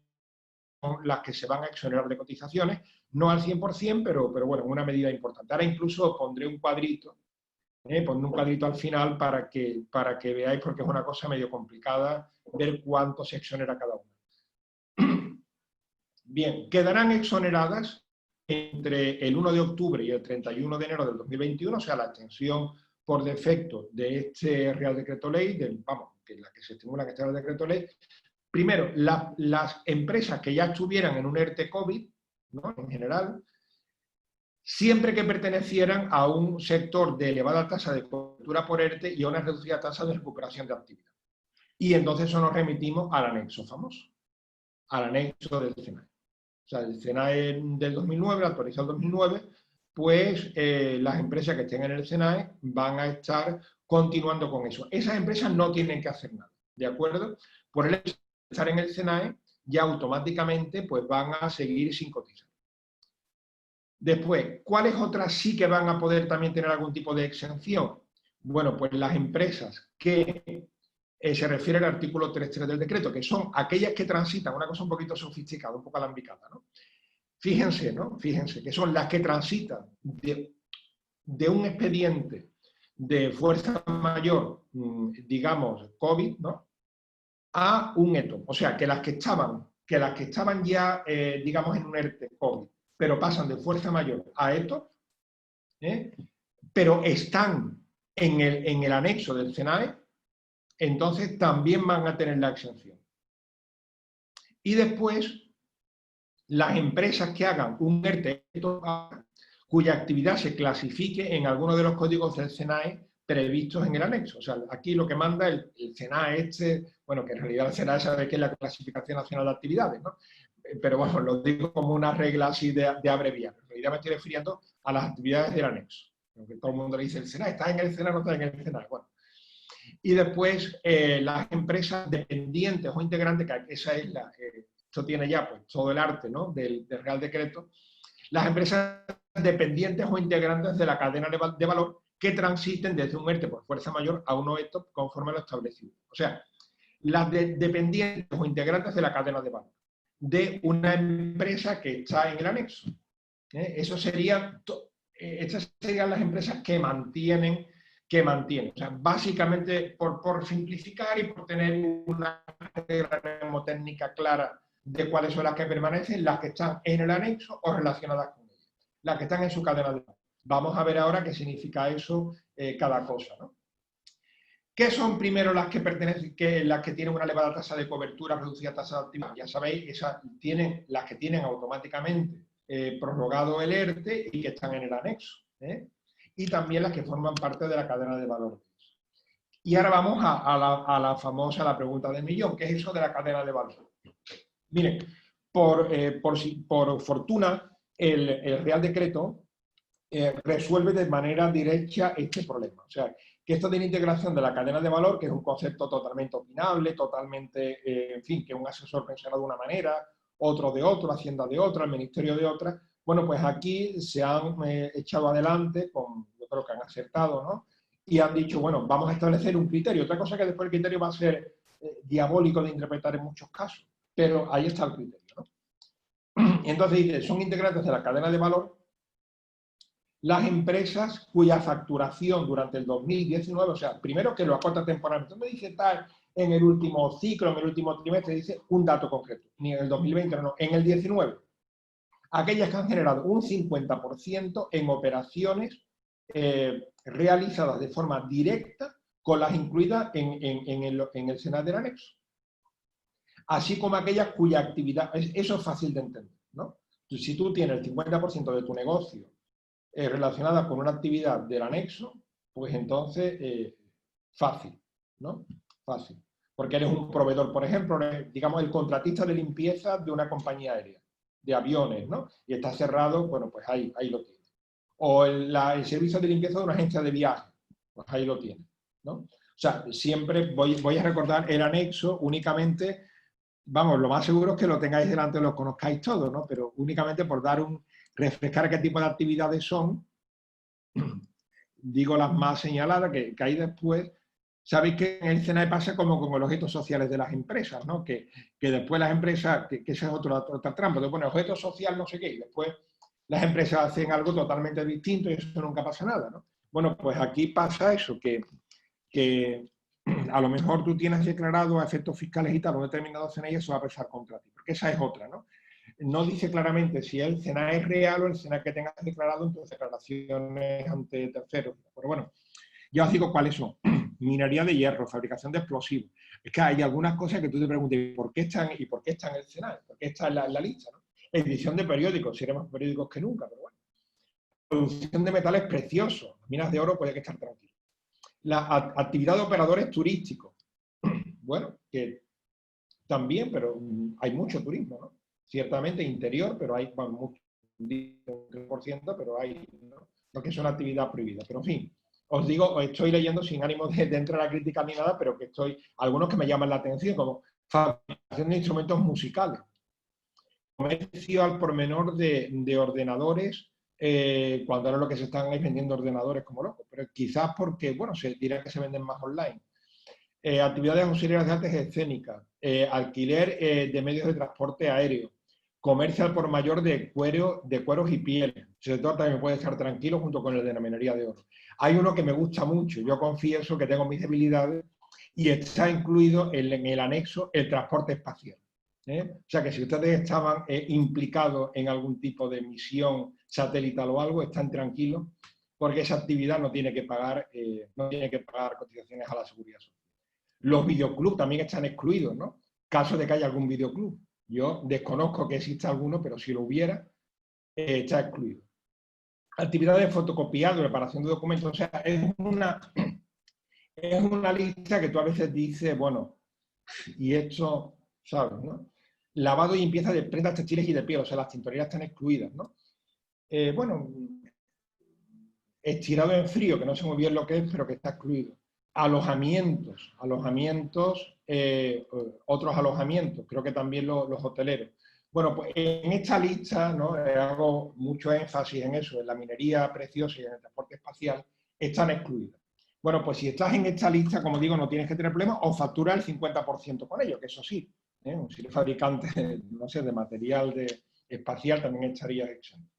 Speaker 2: las que se van a exonerar de cotizaciones, no al 100%, pero bueno, en una medida importante. Ahora incluso pondré un cuadrito, pondré un cuadrito al final para que veáis, porque es una cosa medio complicada ver cuánto se exonera cada una. Bien, quedarán exoneradas entre el 1 de octubre y el 31 de enero del 2021, o sea, la extensión por defecto de este Real Decreto Ley, que la que se estimula en este Real Decreto Ley. Primero, las empresas que ya estuvieran en un ERTE COVID, ¿no?, en general, siempre que pertenecieran a un sector de elevada tasa de cobertura por ERTE y a una reducida tasa de recuperación de actividad. Y entonces eso nos remitimos al anexo famoso, al anexo del SENAE. O sea, el SENAE del 2009, actualizado el 2009, pues las empresas que estén en el SENAE van a estar continuando con eso. Esas empresas no tienen que hacer nada, ¿de acuerdo? Por el hecho de estar en el SENAE, ya automáticamente pues van a seguir sin cotizar. Después, ¿cuáles otras sí que van a poder también tener algún tipo de exención? Bueno, pues las empresas que se refiere al artículo 3.3 del decreto, que son aquellas que transitan, una cosa un poquito sofisticada, un poco alambicada, ¿no? Fíjense, ¿no? Fíjense, que son las que transitan de un expediente de fuerza mayor, digamos, COVID, ¿no?, a un ETO. O sea, que las que estaban ya, digamos, en un ERTE COVID, pero pasan de fuerza mayor a ETO, pero están en el anexo del SENAE, entonces también van a tener la exención. Y después, las empresas que hagan un ERTE cuya actividad se clasifique en alguno de los códigos del SENAE previstos en el anexo. O sea, aquí lo que manda el SENAE bueno, que en realidad el SENAE sabe que es la Clasificación Nacional de Actividades, ¿no? Pero bueno, lo digo como una regla así de abreviar. En realidad me estoy refiriendo a las actividades del anexo. Porque todo el mundo le dice, el SENAE está en el SENAE, no está en el SENAE. Bueno. Y después las empresas dependientes o integrantes, que esa es esto tiene ya pues, todo el arte, ¿no?, del Real Decreto, las empresas dependientes o integrantes de la cadena de valor que transiten desde un ERTE por fuerza mayor a uno ERTE conforme a lo establecido. O sea, las dependientes o integrantes de la cadena de valor de una empresa que está en el anexo. Eso sería, estas serían las empresas que mantienen. O sea, básicamente, por simplificar y por tener una regla mnemotécnica clara de cuáles son las que permanecen, las que están en el anexo o relacionadas con ellas, las que están en su cadena de valor. Vamos a ver ahora qué significa eso, cada cosa, ¿no? ¿Qué son primero las que pertenecen, las que tienen una elevada tasa de cobertura, reducida tasa de actividad? Ya sabéis, las que tienen automáticamente prorrogado el ERTE y que están en el anexo, y también las que forman parte de la cadena de valor. Y ahora vamos a la famosa, la pregunta del millón, ¿qué es eso de la cadena de valor? Miren, por fortuna, el Real Decreto resuelve de manera directa este problema. O sea, que esto de la integración de la cadena de valor, que es un concepto totalmente opinable, totalmente, en fin, que un asesor pensará de una manera, otro de otra, Hacienda de otra, el Ministerio de otra. Bueno, pues aquí se han echado adelante, yo creo que han acertado, ¿no? Y han dicho, bueno, vamos a establecer un criterio. Otra cosa que después el criterio va a ser diabólico de interpretar en muchos casos, pero ahí está el criterio, ¿no? Entonces dice, son integrantes de la cadena de valor las empresas cuya facturación durante el 2019, o sea, primero que lo acota temporalmente, no me dice tal en el último ciclo, en el último trimestre, dice un dato concreto, ni en el 2020, no, en el 19. Aquellas que han generado un 50% en operaciones realizadas de forma directa con las incluidas en el SENAT del anexo. Así como aquellas cuya actividad, eso es fácil de entender, ¿no? Si tú tienes el 50% de tu negocio relacionada con una actividad del anexo, pues entonces fácil, ¿no? Fácil. Porque eres un proveedor, por ejemplo, digamos el contratista de limpieza de una compañía aérea, de aviones, ¿no? Y está cerrado, bueno, pues ahí lo tienes. O el servicio de limpieza de una agencia de viaje, pues ahí lo tienes, ¿no? O sea, siempre voy a recordar el anexo únicamente, vamos, lo más seguro es que lo tengáis delante y lo conozcáis todos, ¿no? Pero únicamente por dar refrescar qué tipo de actividades son, digo las más señaladas que hay después. Sabéis que en el SENAE pasa como con los objetos sociales de las empresas, ¿no? Que después las empresas, que esa es otra trampa, te pone objeto social no sé qué, y después las empresas hacen algo totalmente distinto y eso nunca pasa nada, ¿no? Bueno, pues aquí pasa eso, que a lo mejor tú tienes declarado a efectos fiscales y tal un determinado SENAE y eso va a pesar contra ti, porque esa es otra, ¿no? No dice claramente si el SENAE es real o el SENAE que tengas declarado en tus declaraciones ante terceros. Pero bueno, ya os digo cuáles son. Minería de hierro, fabricación de explosivos. Es que hay algunas cosas que tú te preguntas, ¿por qué están en el SENAE? ¿Por qué está en la lista, ¿no? Edición de periódicos, si más periódicos que nunca, pero bueno. Producción de metales preciosos, minas de oro, puede que estar tranquilo. La actividad de operadores turísticos. Bueno, que también, pero hay mucho turismo, ¿no? Ciertamente interior, pero hay mucho, un 10%, pero hay, ¿no? Porque es una actividad prohibida. Pero en fin, os digo, os estoy leyendo sin ánimo de entrar a la crítica ni nada, pero que algunos que me llaman la atención, como fabricación de instrumentos musicales. Comercio al por menor de ordenadores, cuando ahora lo que se están es vendiendo ordenadores como locos, pero quizás porque, bueno, se dirá que se venden más online. Actividades auxiliares de artes escénicas, alquiler de medios de transporte aéreo, comercio al por mayor de cueros y pieles. Ese sector también puede estar tranquilo junto con el de la minería de oro. Hay uno que me gusta mucho, yo confieso que tengo mis debilidades, y está incluido en el anexo el transporte espacial. O sea que si ustedes estaban implicados en algún tipo de misión satelital o algo, están tranquilos, porque esa actividad no tiene que pagar cotizaciones a la seguridad social. Los videoclubs también están excluidos, ¿no? Caso de que haya algún videoclub. Yo desconozco que exista alguno, pero si lo hubiera, está excluido. Actividades de fotocopiado, reparación de documentos. O sea, es una lista que tú a veces dices, bueno, y esto, ¿sabes? ¿No? Lavado y limpieza de prendas textiles y de piel. O sea, las tintoreras están excluidas, ¿no? Bueno, estirado en frío, que no sé muy bien lo que es, pero que está excluido. Alojamientos, otros alojamientos, creo que también los hoteleros. Bueno, pues en esta lista, ¿no? Hago mucho énfasis en eso, en la minería preciosa y en el transporte espacial, están excluidas. Bueno, pues si estás en esta lista, como digo, no tienes que tener problemas, o factura el 50% con ello, que eso sí, si eres fabricante, no sé, de material espacial, también estarías exento.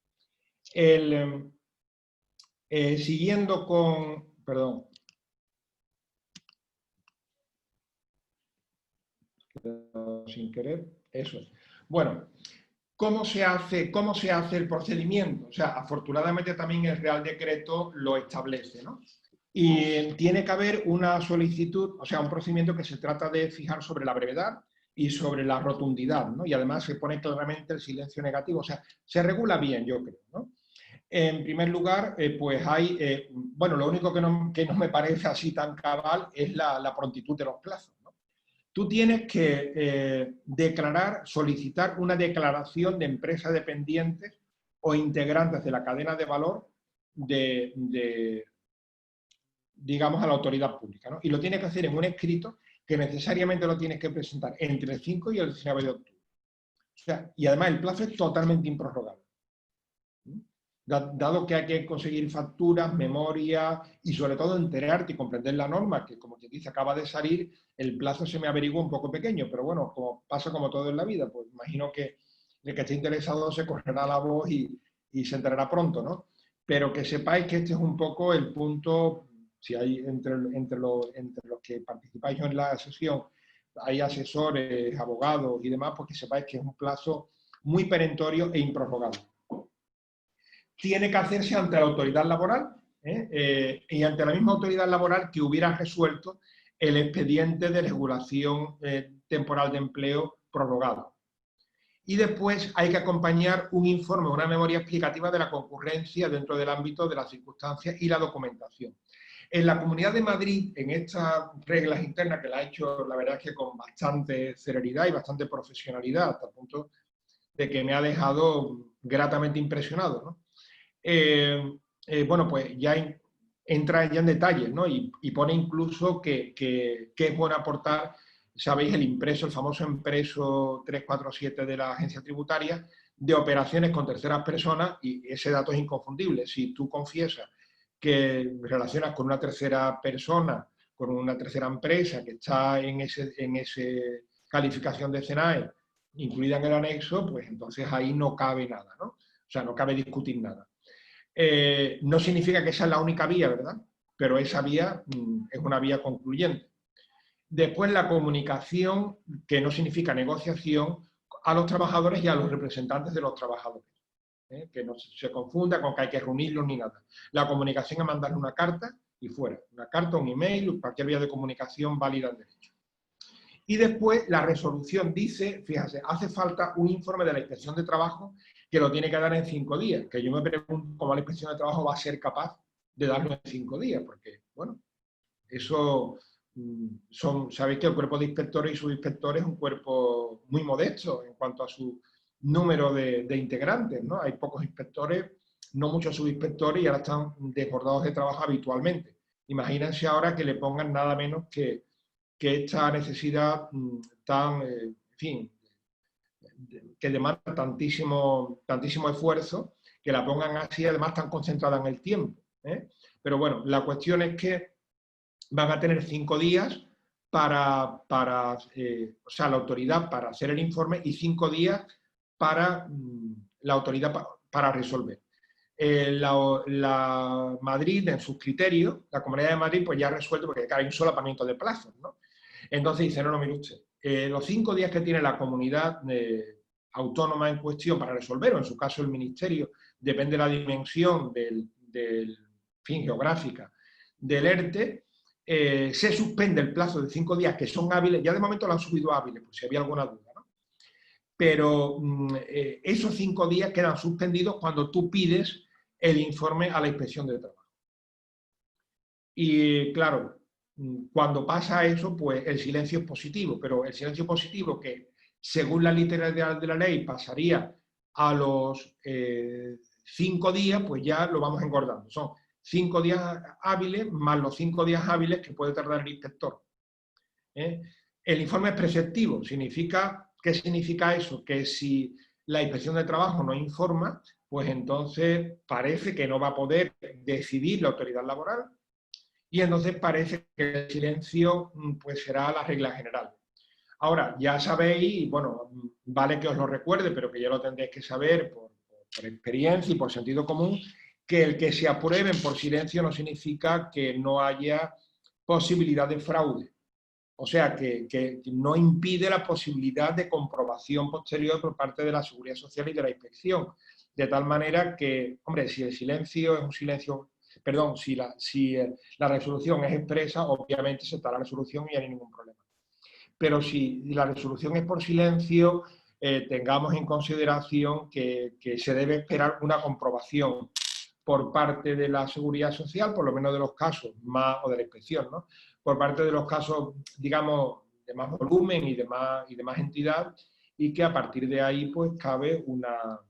Speaker 2: Siguiendo con, perdón, sin querer, eso es. Bueno, ¿cómo se hace el procedimiento? O sea, afortunadamente también el Real Decreto lo establece, ¿no? Y tiene que haber una solicitud, o sea, un procedimiento que se trata de fijar sobre la brevedad y sobre la rotundidad, ¿no? Y además se pone claramente el silencio negativo, o sea, se regula bien, yo creo, ¿no? En primer lugar, pues hay, bueno, lo único que no me parece así tan cabal es la prontitud de los plazos, ¿no? Tú tienes que solicitar una declaración de empresa dependientes o integrantes de la cadena de valor digamos, a la autoridad pública, ¿no? Y lo tienes que hacer en un escrito que necesariamente lo tienes que presentar entre el 5 y el 19 de octubre. O sea, y además el plazo es totalmente improrrogable. Dado que hay que conseguir facturas, memoria y sobre todo enterarte y comprender la norma, que como te dice acaba de salir, el plazo se me averigua un poco pequeño, pero bueno, como pasa como todo en la vida, pues imagino que el que esté interesado se correrá la voz y se enterará pronto, ¿no? Pero que sepáis que este es un poco el punto, si hay entre los que participáis en la sesión, hay asesores, abogados y demás, pues que sepáis que es un plazo muy perentorio e improrrogable. Tiene que hacerse ante la autoridad laboral y ante la misma autoridad laboral que hubiera resuelto el expediente de regulación temporal de empleo prorrogado. Y después hay que acompañar un informe, una memoria explicativa de la concurrencia dentro del ámbito de las circunstancias y la documentación. En la Comunidad de Madrid, en estas reglas internas que la ha hecho, la verdad es que con bastante celeridad y bastante profesionalidad, hasta el punto de que me ha dejado gratamente impresionado, ¿no? Bueno, pues ya entra ya en detalles, ¿no? Y pone incluso que es bueno aportar, sabéis, el impreso, el famoso impreso 347 de la agencia tributaria, de operaciones con terceras personas, y ese dato es inconfundible. Si tú confiesas que relacionas con una tercera persona, con una tercera empresa que está en ese calificación de SENAE, incluida en el anexo, pues entonces ahí no cabe nada, ¿no? O sea, no cabe discutir nada. No significa que esa es la única vía, ¿verdad? Pero esa vía es una vía concluyente. Después la comunicación, que no significa negociación, a los trabajadores y a los representantes de los trabajadores. Que no se confunda con que hay que reunirlos ni nada. La comunicación es mandarle una carta y fuera. Una carta, un email, cualquier vía de comunicación válida en derecho. Y después la resolución dice, fíjate, hace falta un informe de la Inspección de Trabajo que lo tiene que dar en 5 días. Que yo me pregunto cómo la Inspección de Trabajo va a ser capaz de darlo en 5 días, porque, bueno, eso sabéis que el cuerpo de inspectores y subinspectores es un cuerpo muy modesto en cuanto a su número de integrantes, ¿no? Hay pocos inspectores, no muchos subinspectores y ahora están desbordados de trabajo habitualmente. Imagínense ahora que le pongan nada menos que esta necesidad tan, en fin, que demanda tantísimo esfuerzo, que la pongan así, además tan concentrada en el tiempo. Pero bueno, la cuestión es que van a tener 5 días para o sea, la autoridad para hacer el informe y 5 días para la autoridad para resolver. La Madrid, en sus criterios, la Comunidad de Madrid, pues ya ha resuelto, porque hay un solapamiento de plazos, ¿no? Entonces dice, no, mire usted, los 5 días que tiene la comunidad autónoma en cuestión para resolver, o en su caso el ministerio, depende de la dimensión del fin geográfica del ERTE, se suspende el plazo de 5 días que son hábiles, ya de momento lo han subido a hábiles, por si había alguna duda, ¿no? Pero esos 5 días quedan suspendidos cuando tú pides el informe a la Inspección de Trabajo. Y claro, cuando pasa eso, pues el silencio es positivo, pero el silencio positivo que, según la literalidad de la ley, pasaría a los 5 días, pues ya lo vamos engordando. Son 5 días hábiles más los 5 días hábiles que puede tardar el inspector. El informe es preceptivo. ¿Qué significa eso? Que si la Inspección de Trabajo no informa, pues entonces parece que no va a poder decidir la autoridad laboral y entonces parece que el silencio pues será la regla general. Ahora, ya sabéis, bueno, vale que os lo recuerde, pero que ya lo tendréis que saber por experiencia y por sentido común, que el que se aprueben por silencio no significa que no haya posibilidad de fraude. O sea, que no impide la posibilidad de comprobación posterior por parte de la Seguridad Social y de la Inspección. De tal manera que, hombre, si el silencio es un silencio, perdón, si la resolución es expresa, obviamente se está la resolución y no hay ningún problema. Pero si la resolución es por silencio, tengamos en consideración que se debe esperar una comprobación por parte de la Seguridad Social, por lo menos de los casos más, o de la Inspección, ¿no? Por parte de los casos, digamos, de más volumen y de más entidad, y que a partir de ahí pues cabe una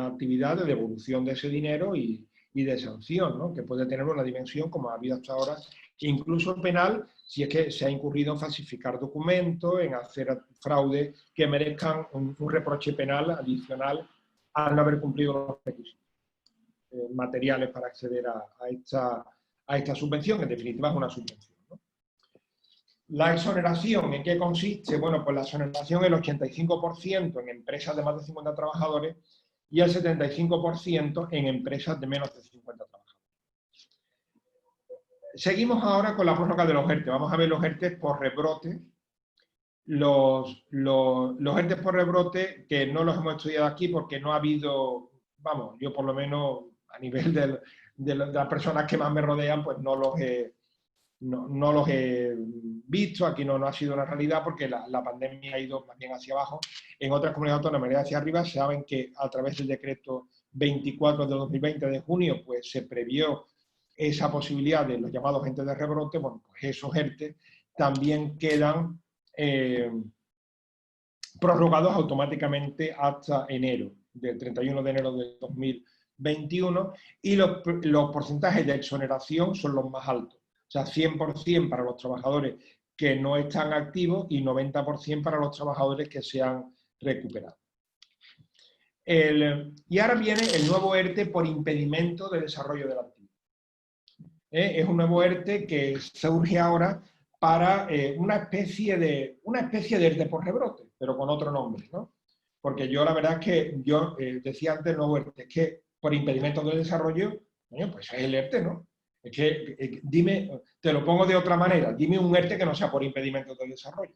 Speaker 2: actividad de devolución de ese dinero y de sanción, ¿no? Que puede tener una dimensión, como ha habido hasta ahora, incluso penal, si es que se ha incurrido en falsificar documentos, en hacer fraude que merezcan un reproche penal adicional al no haber cumplido los requisitos materiales para acceder a esta subvención, que en definitiva es una subvención, ¿no? La exoneración, ¿en qué consiste? Bueno, pues la exoneración es el 85% en empresas de más de 50 trabajadores y el 75% en empresas de menos de 50 trabajadores. Seguimos ahora con la prórroga de los ERTE. Vamos a ver los ERTE por rebrote. Los ERTE por rebrote, que no los hemos estudiado aquí porque no ha habido, vamos, yo por lo menos a nivel de las personas que más me rodean, pues no los he visto. Aquí no ha sido una realidad porque la pandemia ha ido más bien hacia abajo. En otras comunidades autónomas hacia arriba. Saben que a través del decreto 24 de 2020 de junio, pues se previó esa posibilidad de los llamados entes de rebrote. Bueno, pues esos ERTE también quedan prorrogados automáticamente hasta enero, del 31 de enero de 2021, y los porcentajes de exoneración son los más altos. O sea, 100% para los trabajadores que no están activos y 90% para los trabajadores que se han recuperado. Y ahora viene el nuevo ERTE por impedimento de desarrollo de la actividad. Es un nuevo ERTE que surge ahora para una especie de ERTE por rebrote, pero con otro nombre, ¿no? Porque yo la verdad es que yo decía antes el nuevo ERTE, es que por impedimento del desarrollo, pues es el ERTE, ¿no? Es que, dime, te lo pongo de otra manera, dime un ERTE que no sea por impedimento del desarrollo.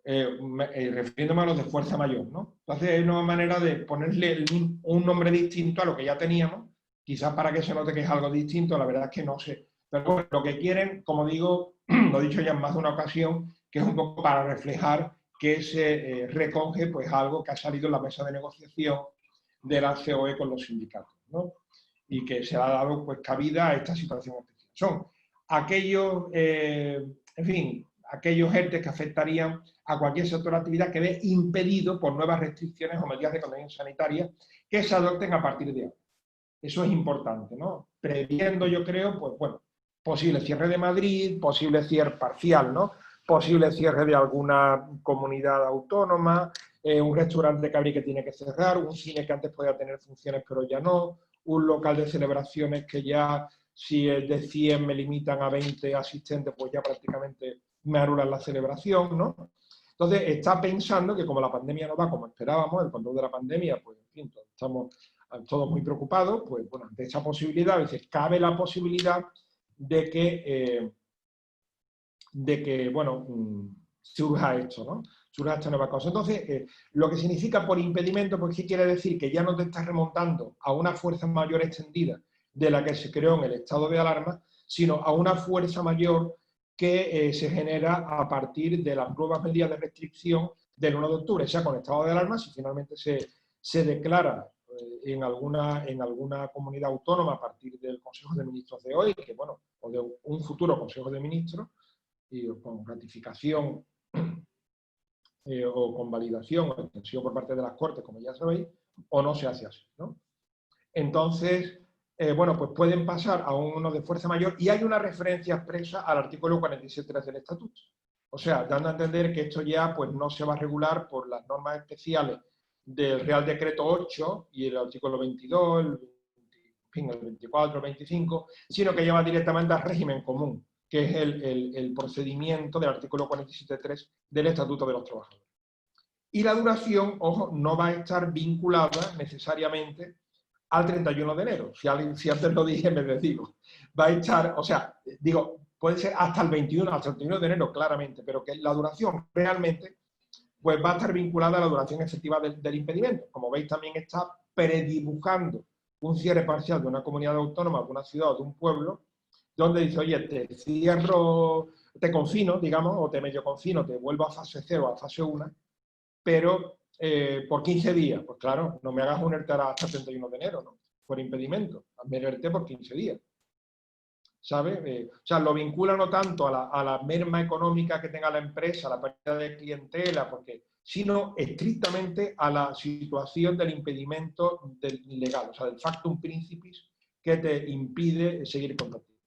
Speaker 2: Refiriéndome a los de fuerza mayor, ¿no? Entonces hay una manera de ponerle un nombre distinto a lo que ya teníamos, quizás para que se note que es algo distinto, la verdad es que no sé. Pero bueno, lo que quieren, como digo, lo he dicho ya en más de una ocasión, que es un poco para reflejar que se recoge pues algo que ha salido en la mesa de negociación de la COE con los sindicatos, ¿no? Y que se ha dado pues cabida a esta situación especial. Son aquellos, en fin, aquellos ERTE que afectarían a cualquier sector de actividad que ve impedido por nuevas restricciones o medidas de contención sanitaria que se adopten a partir de ahora. Eso es importante, ¿no? Previendo, yo creo, pues bueno, posible cierre de Madrid, posible cierre parcial, ¿no? Posible cierre de alguna comunidad autónoma, un restaurante de Cabri que tiene que cerrar, un cine que antes podía tener funciones pero ya no, un local de celebraciones que ya, si es de 100 me limitan a 20 asistentes, pues ya prácticamente me anulan la celebración, ¿no? Entonces, está pensando que como la pandemia no va como esperábamos, el control de la pandemia, pues en fin, estamos todos muy preocupados, pues bueno, ante esa posibilidad, a veces cabe la posibilidad de que bueno, surja esto, ¿no? Surja esta nueva cosa. Entonces, lo que significa por impedimento, pues ¿qué quiere decir? Que ya no te estás remontando a una fuerza mayor extendida de la que se creó en el estado de alarma, sino a una fuerza mayor que se genera a partir de las nuevas medidas de restricción del 1 de octubre, sea con estado de alarma, si finalmente se declara en alguna comunidad autónoma a partir del Consejo de Ministros de hoy, que bueno, o de un futuro Consejo de Ministros, y con ratificación o con validación o extensión por parte de las Cortes, como ya sabéis, o no se hace así, ¿no? entonces, bueno, pues pueden pasar a uno de fuerza mayor y hay una referencia expresa al artículo 47.3 del Estatuto. O sea, dando a entender que esto ya pues, no se va a regular por las normas especiales del Real Decreto 8 y el artículo 22, el 24, el 25, sino que lleva directamente al régimen común, que es el procedimiento del artículo 47.3 del Estatuto de los Trabajadores. Y la duración, ojo, no va a estar vinculada necesariamente al 31 de enero. Si antes lo dije, me desdigo. Va a estar, o sea, digo, puede ser hasta el 21, hasta el 31 de enero, claramente, pero que la duración realmente pues va a estar vinculada a la duración efectiva del impedimento. Como veis, también está predibujando un cierre parcial de una comunidad autónoma, de una ciudad o de un pueblo, donde dice, oye, te cierro, te confino, digamos, o te medio confino, te vuelvo a fase 0, a fase 1, pero por 15 días. Pues claro, no me hagas un ERTE hasta el 31 de enero, ¿no? Por impedimento, hazme el ERTE por 15 días. ¿Sabes? O sea, lo vincula no tanto a la merma económica que tenga la empresa, a la pérdida de clientela, sino estrictamente a la situación del impedimento legal, o sea, del factum principis que te impide seguir con la actividad.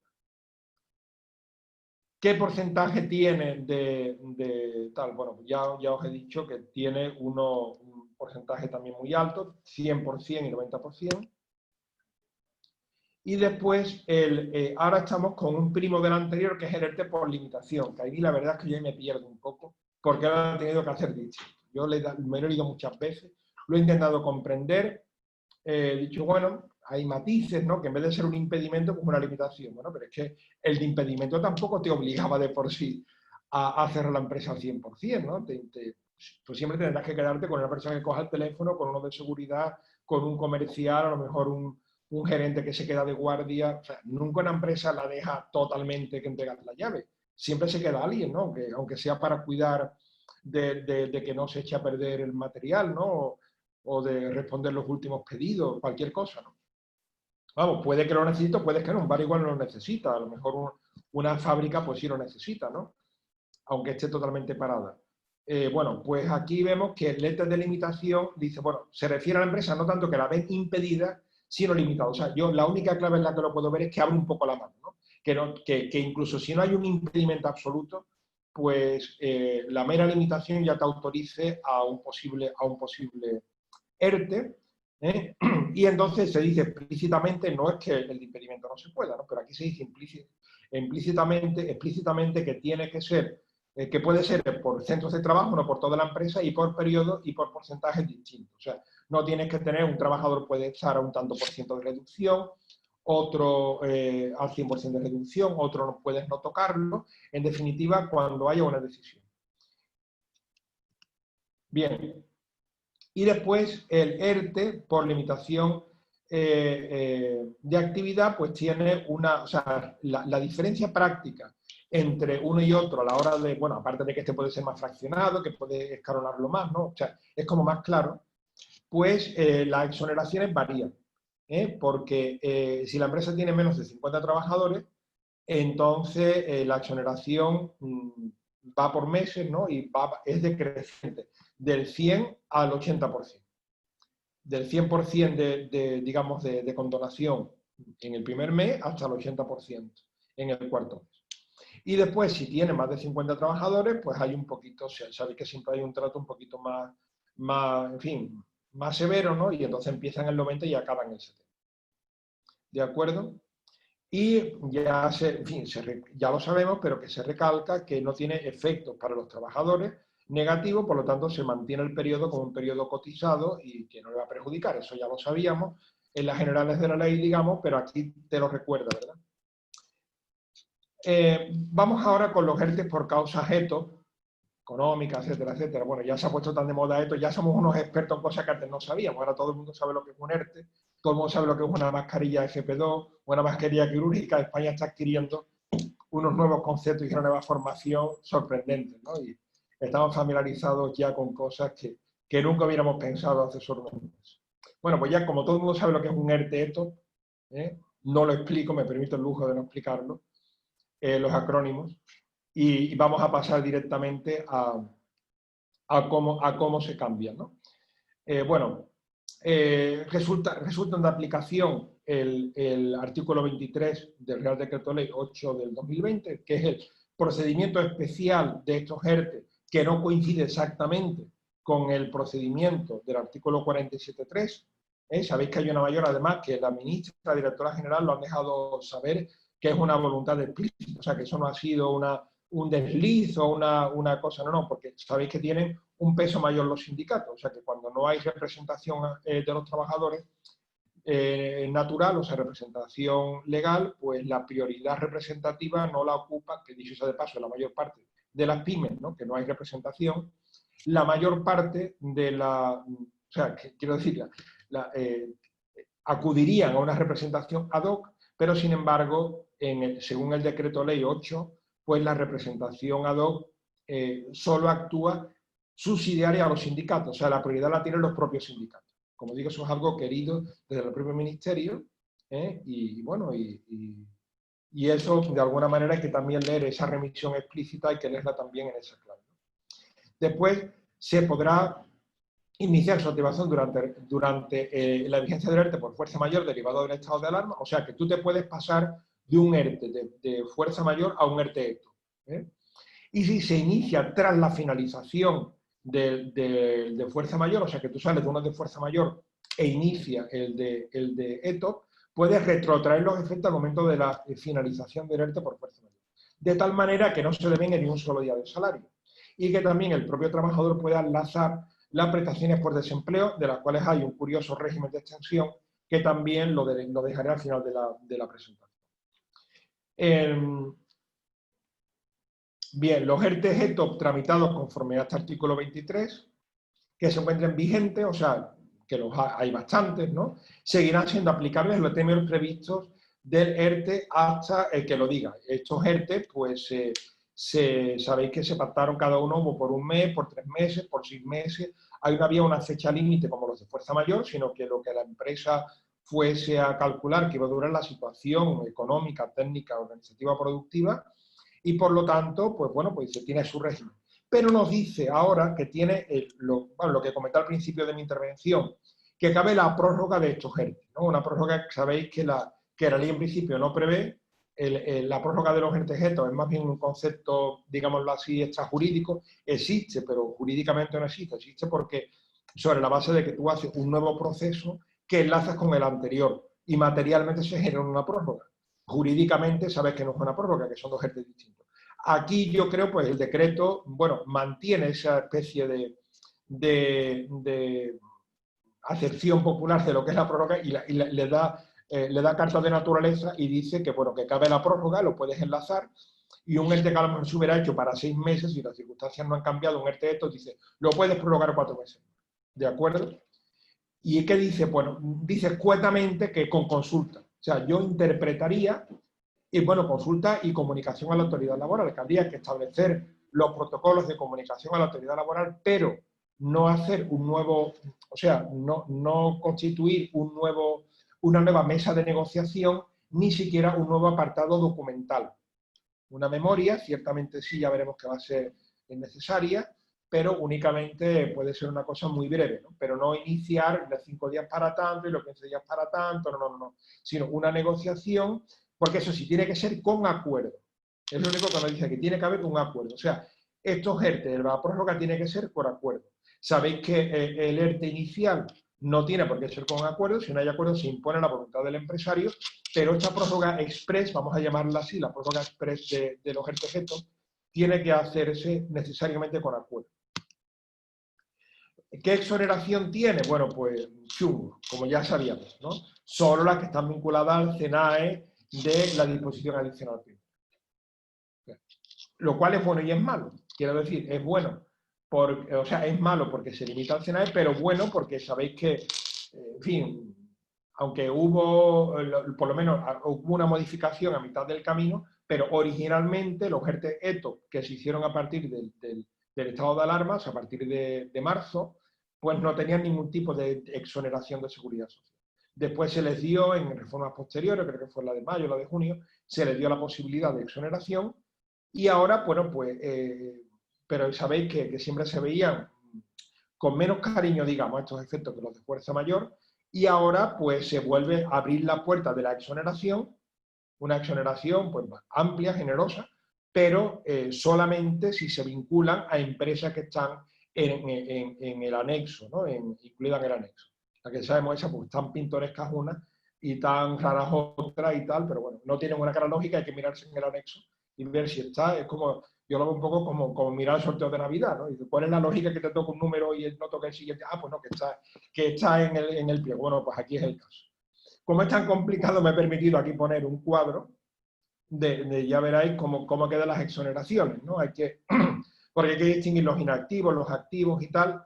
Speaker 2: ¿Qué porcentaje tiene de tal? Bueno, ya os he dicho que tiene un porcentaje también muy alto, 100% y 90%. Y después, ahora estamos con un primo del anterior, que es el ERTE por limitación, que ahí la verdad es que yo me pierdo un poco, porque ahora he tenido que hacer distinto. Yo me lo he leído muchas veces, lo he intentado comprender, he dicho, bueno, hay matices, ¿no? Que en vez de ser un impedimento, como una limitación. Bueno, pero es que el de impedimento tampoco te obligaba de por sí a cerrar la empresa al 100%, ¿no? Tú siempre tendrás que quedarte con una persona que coja el teléfono, con uno de seguridad, con un comercial, a lo mejor un gerente que se queda de guardia. O sea, nunca una empresa la deja totalmente que entregar la llave. Siempre se queda alguien, ¿no? Aunque sea para cuidar de que no se eche a perder el material, ¿no? O de responder los últimos pedidos, cualquier cosa, ¿no? Vamos, puede que lo necesite, puede que no, un bar igual no lo necesita, a lo mejor una fábrica pues sí lo necesita, ¿no? Aunque esté totalmente parada. Bueno, pues aquí vemos que el ERTE de limitación dice, bueno, se refiere a la empresa no tanto que la ven impedida, sino limitada. O sea, yo la única clave en la que lo puedo ver es que abre un poco la mano, ¿no? Que incluso si no hay un impedimento absoluto, pues la mera limitación ya te autorice a un posible ERTE, ¿eh? Y entonces se dice explícitamente, no es que el impedimento no se pueda, ¿no? Pero aquí se dice explícitamente que tiene que ser, que puede ser por centros de trabajo, no por toda la empresa, y por periodo y por porcentajes distintos. O sea, no tienes que tener, un trabajador puede estar a un tanto por ciento de reducción, otro al 100% de reducción, otro no puedes no tocarlo, en definitiva, cuando haya una decisión. Bien. Y después el ERTE, por limitación de actividad, pues tiene o sea, la diferencia práctica entre uno y otro a la hora de, bueno, aparte de que este puede ser más fraccionado, que puede escalonarlo más, ¿no? O sea, es como más claro, pues las exoneraciones varían, porque si la empresa tiene menos de 50 trabajadores, entonces la exoneración va por meses, ¿no? Y es decreciente, del 100 al 80%. Del 100% digamos, de condonación en el primer mes hasta el 80% en el cuarto mes. Y después, si tiene más de 50 trabajadores, pues hay un poquito, sabéis que siempre hay un trato un poquito más, en fin, más severo, ¿no? Y entonces empiezan en el 90 y acaban en el 70. ¿De acuerdo? Y ya, en fin, ya lo sabemos, pero que se recalca que no tiene efectos para los trabajadores negativos, por lo tanto se mantiene el periodo como un periodo cotizado y que no le va a perjudicar. Eso ya lo sabíamos en las generales de la ley, digamos, pero aquí te lo recuerda, ¿verdad? Vamos ahora con los ERTE por causas ETO, económicas, etcétera, etcétera. Bueno, ya se ha puesto tan de moda esto, ya somos unos expertos en cosas que antes no sabíamos. Ahora todo el mundo sabe lo que es un ERTE, todo el mundo sabe lo que es una mascarilla FP2, una mascarilla quirúrgica. España está adquiriendo unos nuevos conceptos y una nueva formación sorprendente, ¿no? Y estamos familiarizados ya con cosas que nunca hubiéramos pensado hace solo unos meses. Bueno, pues ya como todo el mundo sabe lo que es un ERTE esto, no lo explico, me permito el lujo de no explicarlo, los acrónimos, y vamos a pasar directamente a cómo se cambian, ¿no? Bueno, resultan de aplicación el artículo 23 del Real Decreto Ley 8 del 2020, que es el procedimiento especial de estos ERTE, que no coincide exactamente con el procedimiento del artículo 47.3. Sabéis que hay una mayor, además, que la ministra, la directora general, lo han dejado saber, que es una voluntad explícita, o sea, que eso no ha sido un desliz o una cosa, no, porque sabéis que tienen un peso mayor los sindicatos, o sea, que cuando no hay representación de los trabajadores natural, o sea, representación legal, pues la prioridad representativa no la ocupa, que dicho sea de paso, la mayor parte de las pymes, ¿no? Que no hay representación, la mayor parte de o sea, que, quiero decir, acudirían a una representación ad hoc, pero sin embargo, según el decreto ley 8, pues la representación ad hoc solo actúa subsidiaria a los sindicatos, o sea, la prioridad la tienen los propios sindicatos. Como digo, eso es algo querido desde el propio ministerio, y bueno, y eso de alguna manera hay que también leer esa remisión explícita, hay que leerla también en esa clave. Después se podrá iniciar su activación durante la vigencia del ERTE por fuerza mayor derivado del estado de alarma, o sea que tú te puedes pasar de un ERTE de fuerza mayor a un ERTE ETO. Y si se inicia tras la finalización de fuerza mayor, o sea que tú sales de uno de fuerza mayor e inicia el de ETO, puedes retrotraer los efectos al momento de la finalización del ERTE por fuerza mayor. De tal manera que no se le venga ni un solo día de salario. Y que también el propio trabajador pueda enlazar las prestaciones por desempleo, de las cuales hay un curioso régimen de extensión, que también lo dejaré al final de la presentación. Bien, los ERTE ETO tramitados conforme a este artículo 23, que se encuentren vigentes, o sea, que hay bastantes, ¿no? Seguirán siendo aplicables los términos previstos del ERTE hasta el que lo diga. Estos ERTE, pues, sabéis que se pactaron cada uno por un mes, por 3 meses, por 6 meses. Ahí no había una fecha límite como los de fuerza mayor, sino que lo que la empresa fuese a calcular que iba a durar la situación económica, técnica, organizativa, productiva, y por lo tanto, pues bueno, pues se tiene su régimen. Pero nos dice ahora que tiene lo que comenté al principio de mi intervención, que cabe la prórroga de estos ERTE, ¿no? Una prórroga que sabéis que la ley en principio no prevé. La prórroga de los ERTE es más bien un concepto, digámoslo así, extrajurídico. Existe, pero jurídicamente no existe. Existe porque sobre la base de que tú haces un nuevo proceso que enlazas con el anterior y materialmente se genera una prórroga. Jurídicamente sabes que no es una prórroga, que son dos ERTE distintos. Aquí yo creo, pues el decreto, bueno, mantiene esa especie de acepción popular de lo que es la prórroga y le da carta de naturaleza y dice que, bueno, que cabe la prórroga, lo puedes enlazar, y un ERTE que a lo mejor se hubiera hecho para 6 meses y las circunstancias no han cambiado, un ERTE esto dice, lo puedes prorrogar 4 meses. ¿De acuerdo? ¿Y qué dice? Bueno, dice escuetamente que con consulta. O sea, yo interpretaría, y bueno, consulta y comunicación a la autoridad laboral, que habría que establecer los protocolos de comunicación a la autoridad laboral, pero no hacer un nuevo, o sea, no constituir una nueva mesa de negociación, ni siquiera un nuevo apartado documental. Una memoria, ciertamente sí, ya veremos que va a ser necesaria, pero únicamente puede ser una cosa muy breve, ¿no? Pero no iniciar de 5 días para tanto y los 15 días para tanto, no, sino una negociación, porque eso sí tiene que ser con acuerdo. Es lo único que nos dice, que tiene que haber un acuerdo. O sea, estos ERTE, la prórroga tiene que ser por acuerdo. Sabéis que el ERTE inicial no tiene por qué ser con acuerdo, si no hay acuerdo se impone la voluntad del empresario, pero esta prórroga express, vamos a llamarla así, la prórroga express de los ERTE tiene que hacerse necesariamente con acuerdo. ¿Qué exoneración tiene? Bueno, pues chungo, como ya sabíamos, ¿no? Solo las que están vinculadas al CENAE de la disposición adicional primera. Lo cual es bueno y es malo. Quiero decir, es bueno, o sea, es malo porque se limita al CENAE, pero bueno porque sabéis que, en fin, aunque hubo, por lo menos, hubo una modificación a mitad del camino, pero originalmente los ERTE ETO que se hicieron a partir del estado de alarma, o sea, a partir de marzo, pues no tenían ningún tipo de exoneración de seguridad social. Después se les dio, en reformas posteriores, creo que fue la de mayo, la de junio, se les dio la posibilidad de exoneración, y ahora, bueno, pues, pero sabéis que siempre se veían con menos cariño, digamos, a estos efectos que los de fuerza mayor, y ahora pues se vuelve a abrir la puerta de la exoneración, una exoneración pues amplia, generosa, pero solamente si se vinculan a empresas que están en el anexo, ¿no? Incluidas en el anexo. La que sabemos esa, pues tan pintorescas unas y tan raras otras y tal, pero bueno, no tienen una cara lógica, hay que mirarse en el anexo y ver si está, es como, yo lo veo un poco como mirar el sorteo de Navidad, ¿no? Y ¿cuál es la lógica que te toca un número y no toca el siguiente? Ah, pues no, que está en el pliego. Bueno, pues aquí es el caso. Como es tan complicado, me he permitido aquí poner un cuadro ya veréis cómo quedan las exoneraciones, ¿no? Porque hay que distinguir los inactivos, los activos y tal,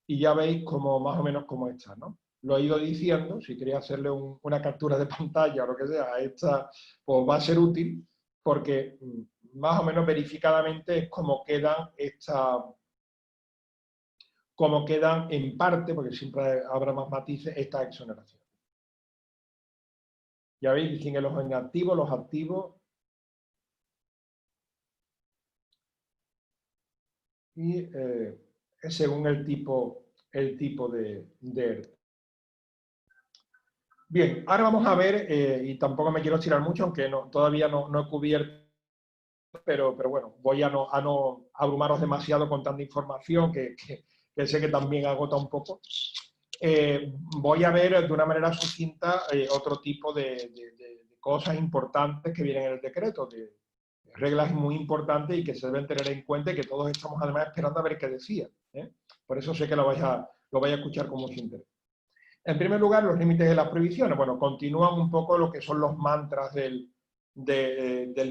Speaker 2: y ya veis más o menos cómo está, ¿no? Lo he ido diciendo, si queréis hacerle una captura de pantalla o lo que sea, esta pues va a ser útil, porque más o menos verificadamente es como quedan en parte, porque siempre habrá más matices, esta exoneración. Ya veis, distingue los inactivos, los activos, y según el tipo de ERTE. Bien, ahora vamos a ver, y tampoco me quiero estirar mucho, aunque todavía no he cubierto, pero bueno, voy a no abrumaros demasiado con tanta información que sé que también agota un poco. Voy a ver de una manera sucinta otro tipo de cosas importantes que vienen en el decreto, de reglas muy importantes y que se deben tener en cuenta y que todos estamos además esperando a ver qué decía. Por eso sé que lo vais a escuchar con mucho interés. En primer lugar, los límites de las prohibiciones. Bueno, continúan un poco lo que son los mantras del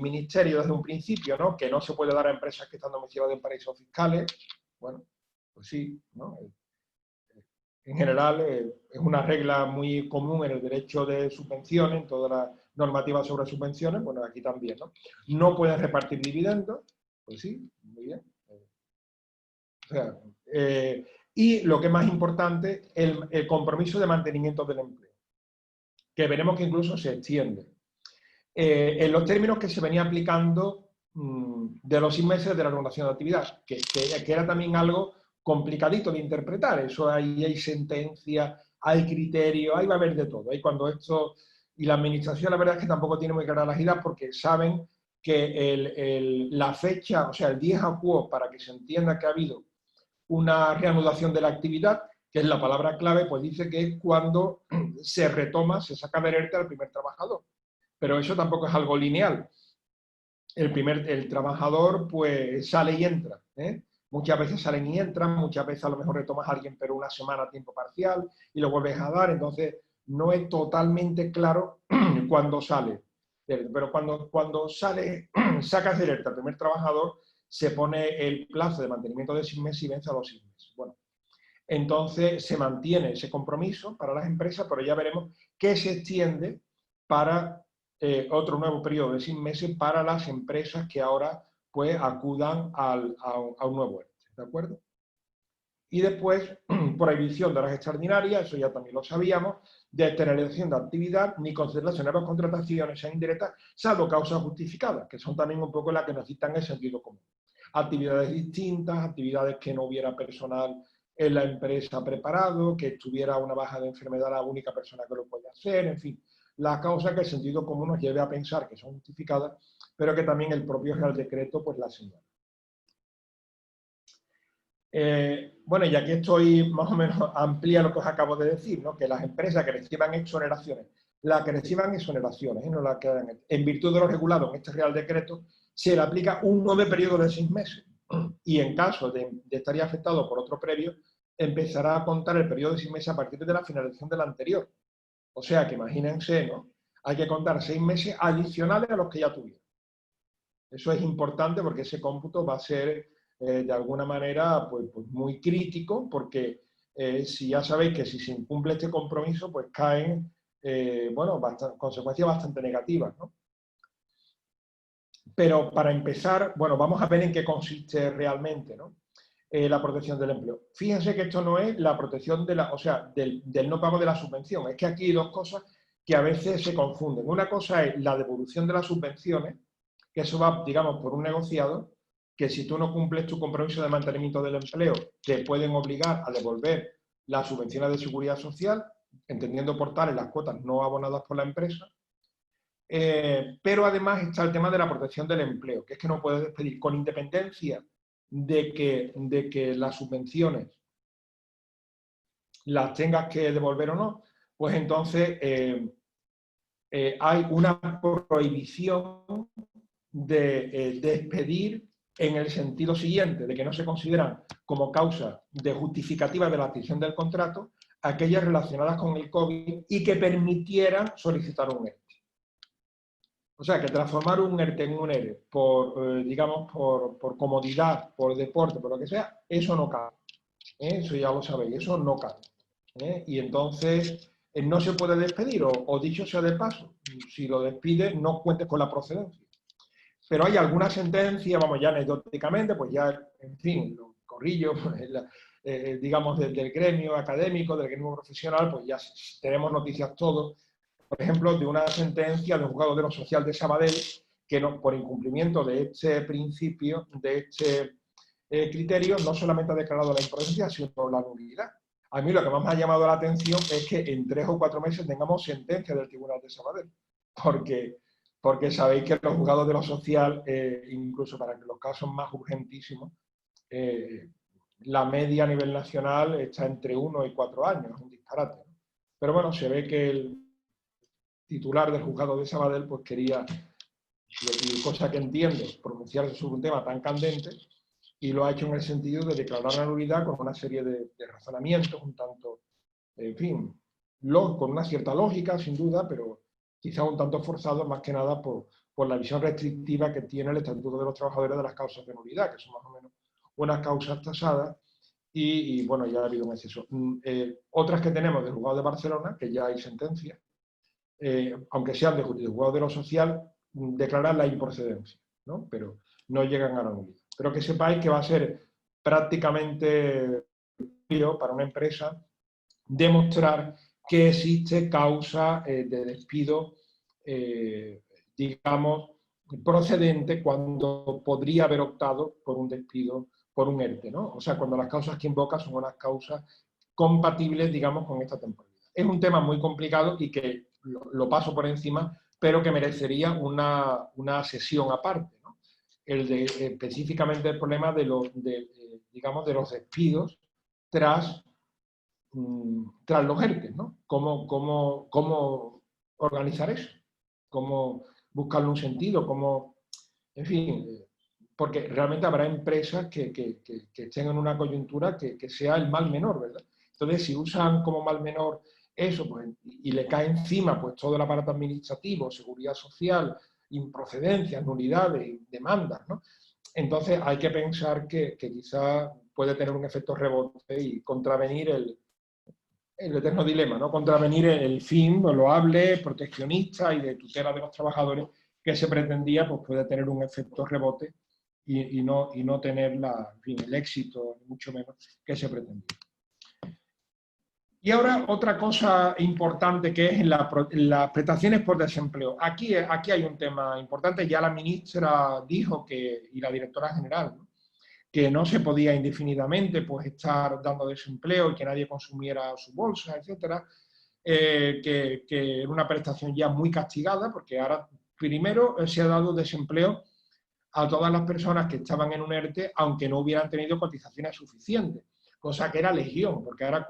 Speaker 2: Ministerio desde un principio, ¿no? Que no se puede dar a empresas que están domiciliadas en paraísos fiscales. Bueno, pues sí, ¿no? En general, es una regla muy común en el derecho de subvenciones, en toda la normativa sobre subvenciones, bueno, aquí también, ¿no? No pueden repartir dividendos, pues sí, muy bien. O sea, y lo que es más importante, el compromiso de mantenimiento del empleo, que veremos que incluso se extiende. En los términos que se venía aplicando de los 6 meses de la regulación de actividad, que era también algo complicadito de interpretar. Eso ahí hay sentencia, hay criterio, ahí va a haber de todo. Ahí cuando esto, y la administración la verdad es que tampoco tiene muy claras las ideas porque saben que la fecha, o sea, el 10 a quo para que se entienda que ha habido una reanudación de la actividad, que es la palabra clave, pues dice que es cuando se retoma, se saca del ERTE al primer trabajador. Pero eso tampoco es algo lineal. El trabajador pues sale y entra. Muchas veces salen y entran, muchas veces a lo mejor retomas a alguien pero una semana a tiempo parcial y lo vuelves a dar, entonces no es totalmente claro cuándo sale. Pero cuando sale, sacas del ERTE al primer trabajador, se pone el plazo de mantenimiento de 6 meses y vence a los 6 meses. Bueno, entonces se mantiene ese compromiso para las empresas, pero ya veremos que se extiende para otro nuevo periodo de 6 meses para las empresas que ahora pues acudan a un nuevo ERTE, ¿de acuerdo? Y después, prohibición de horas extraordinarias, eso ya también lo sabíamos, de externalización de actividad, ni concentración de contrataciones indirectas, salvo causas justificadas, que son también un poco las que nos dictan el sentido común. Actividades distintas, actividades que no hubiera personal en la empresa preparado, que estuviera una baja de enfermedad la única persona que lo puede hacer, en fin, las causas que el sentido común nos lleve a pensar que son justificadas, pero que también el propio Real Decreto pues las señala. Bueno, y aquí estoy más o menos amplía lo que os acabo de decir, ¿no? Que las empresas que reciban exoneraciones, las que reciban exoneraciones, no las que en virtud de lo regulado en este Real Decreto, se le aplica un nuevo periodo de 6 meses. Y en caso de estar afectado por otro previo, empezará a contar el periodo de 6 meses a partir de la finalización del anterior. O sea que imagínense, ¿no? Hay que contar 6 meses adicionales a los que ya tuvieron. Eso es importante porque ese cómputo va a ser de alguna manera pues muy crítico, porque si ya sabéis que si se incumple este compromiso, pues caen bueno, consecuencias bastante negativas, ¿no? Pero para empezar, bueno, vamos a ver en qué consiste realmente, ¿no? La protección del empleo. Fíjense que esto no es la protección de del no pago de la subvención. Es que aquí hay dos cosas que a veces se confunden. Una cosa es la devolución de las subvenciones, que eso va, digamos, por un negociado, que si tú no cumples tu compromiso de mantenimiento del empleo, te pueden obligar a devolver las subvenciones de seguridad social, entendiendo por tales las cuotas no abonadas por la empresa. Pero además está el tema de la protección del empleo, que es que no puedes despedir con independencia de que las subvenciones las tengas que devolver o no, pues entonces hay una prohibición de despedir en el sentido siguiente, de que no se consideran como causa de justificativa de la adquisición del contrato aquellas relacionadas con el COVID y que permitieran solicitar un ERTE. O sea, que transformar un ERTE en un ERE por, digamos, por comodidad, por deporte, por lo que sea, eso no cabe. Eso ya lo sabéis, eso no cabe. Y entonces no se puede despedir, o dicho sea de paso, si lo despides no cuentes con la procedencia. Pero hay alguna sentencia, vamos ya anecdóticamente, pues ya, en fin, los corrillos, digamos, del gremio académico, del gremio profesional, pues ya tenemos noticias todos, por ejemplo, de una sentencia de un juzgado de lo social de Sabadell, que no, por incumplimiento de este principio, de este criterio, no solamente ha declarado la improcedencia, sino la nulidad. A mí lo que más me ha llamado la atención es que en 3 o 4 meses tengamos sentencia del Tribunal de Sabadell, porque sabéis que los juzgados de lo social, incluso para que los casos más urgentísimos, la media a nivel nacional está entre 1 y 4 años, es un disparate. Pero bueno, se ve que el titular del juzgado de Sabadell pues quería, y cosa que entiendo, pronunciarse sobre un tema tan candente, y lo ha hecho en el sentido de declarar la nulidad con una serie de razonamientos, un tanto, en fin, con una cierta lógica, sin duda, pero quizá un tanto forzado, más que nada por la visión restrictiva que tiene el Estatuto de los Trabajadores de las causas de nulidad, que son más o menos unas causas tasadas, y bueno, ya ha habido un exceso. Otras que tenemos del juzgado de Barcelona, que ya hay sentencia, aunque sean del juzgado de lo social, declaran la improcedencia, ¿no? Pero no llegan a la nulidad. Pero que sepáis que va a ser prácticamente para una empresa demostrar que existe causa de despido, digamos, procedente cuando podría haber optado por un despido, por un ERTE, ¿no? O sea, cuando las causas que invoca son unas causas compatibles, digamos, con esta temporalidad. Es un tema muy complicado y que lo paso por encima, pero que merecería una sesión aparte, ¿no? Específicamente el problema digamos, de los despidos tras los ERTE, ¿no? ¿Cómo organizar eso? ¿Cómo buscarle un sentido? En fin, porque realmente habrá empresas que estén en una coyuntura que sea el mal menor, ¿verdad? Entonces, si usan como mal menor eso, pues, y le cae encima pues, todo el aparato administrativo, seguridad social, improcedencias, nulidades, demandas, ¿no? Entonces hay que pensar que quizá puede tener un efecto rebote y contravenir el eterno dilema, ¿no? Contravenir el fin loable, proteccionista y de tutela de los trabajadores que se pretendía, pues puede tener un efecto rebote y no tener el éxito, ni mucho menos, que se pretendía. Y ahora otra cosa importante que es en las prestaciones por desempleo. Aquí hay un tema importante, ya la ministra dijo y la directora general, ¿no? Que no se podía indefinidamente pues, estar dando desempleo y que nadie consumiera su bolsa, etcétera, que era una prestación ya muy castigada, porque ahora primero se ha dado desempleo a todas las personas que estaban en un ERTE, aunque no hubieran tenido cotizaciones suficientes, cosa que era legión, porque ahora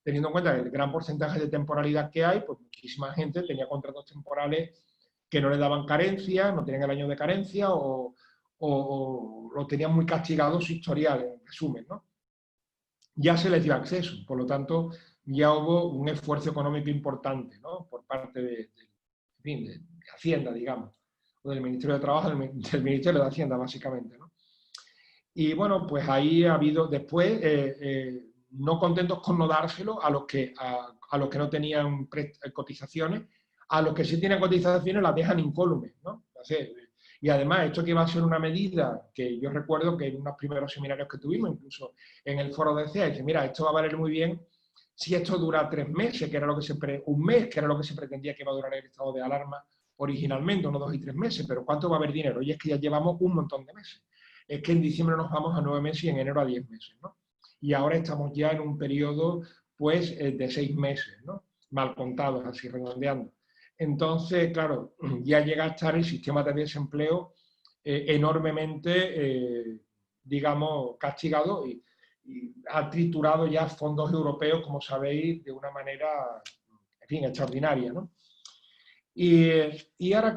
Speaker 2: teniendo en cuenta el gran porcentaje de temporalidad que hay, pues muchísima gente tenía contratos temporales que no le daban carencia, no tenían el año de carencia o lo tenían muy castigado su historial, en resumen, ¿no? Ya se les dio acceso, por lo tanto, ya hubo un esfuerzo económico importante, ¿no? Por parte de Hacienda, digamos, o del Ministerio de Trabajo, del Ministerio de Hacienda, básicamente, ¿no? Y bueno, pues ahí ha habido después, no contentos con no dárselo a los que no tenían cotizaciones, a los que sí tienen cotizaciones las dejan incólumes, ¿no? Entonces, y además, esto que va a ser una medida que yo recuerdo que en unos primeros seminarios que tuvimos, incluso en el foro de CEA, dice, mira, esto va a valer muy bien si esto dura 3 meses, que era un mes, que era lo que se pretendía que iba a durar el estado de alarma originalmente, unos 2 y 3 meses, pero ¿cuánto va a haber dinero? Y es que ya llevamos un montón de meses. es que en diciembre nos vamos a 9 meses y en enero a 10 meses, ¿no? Y ahora estamos ya en un periodo, pues, de 6 meses, ¿no? Mal contados, así redondeando. Entonces, claro, ya llega a estar el sistema de desempleo enormemente, digamos, castigado y ha triturado ya fondos europeos, como sabéis, de una manera, en fin, extraordinaria, ¿no? Y ahora,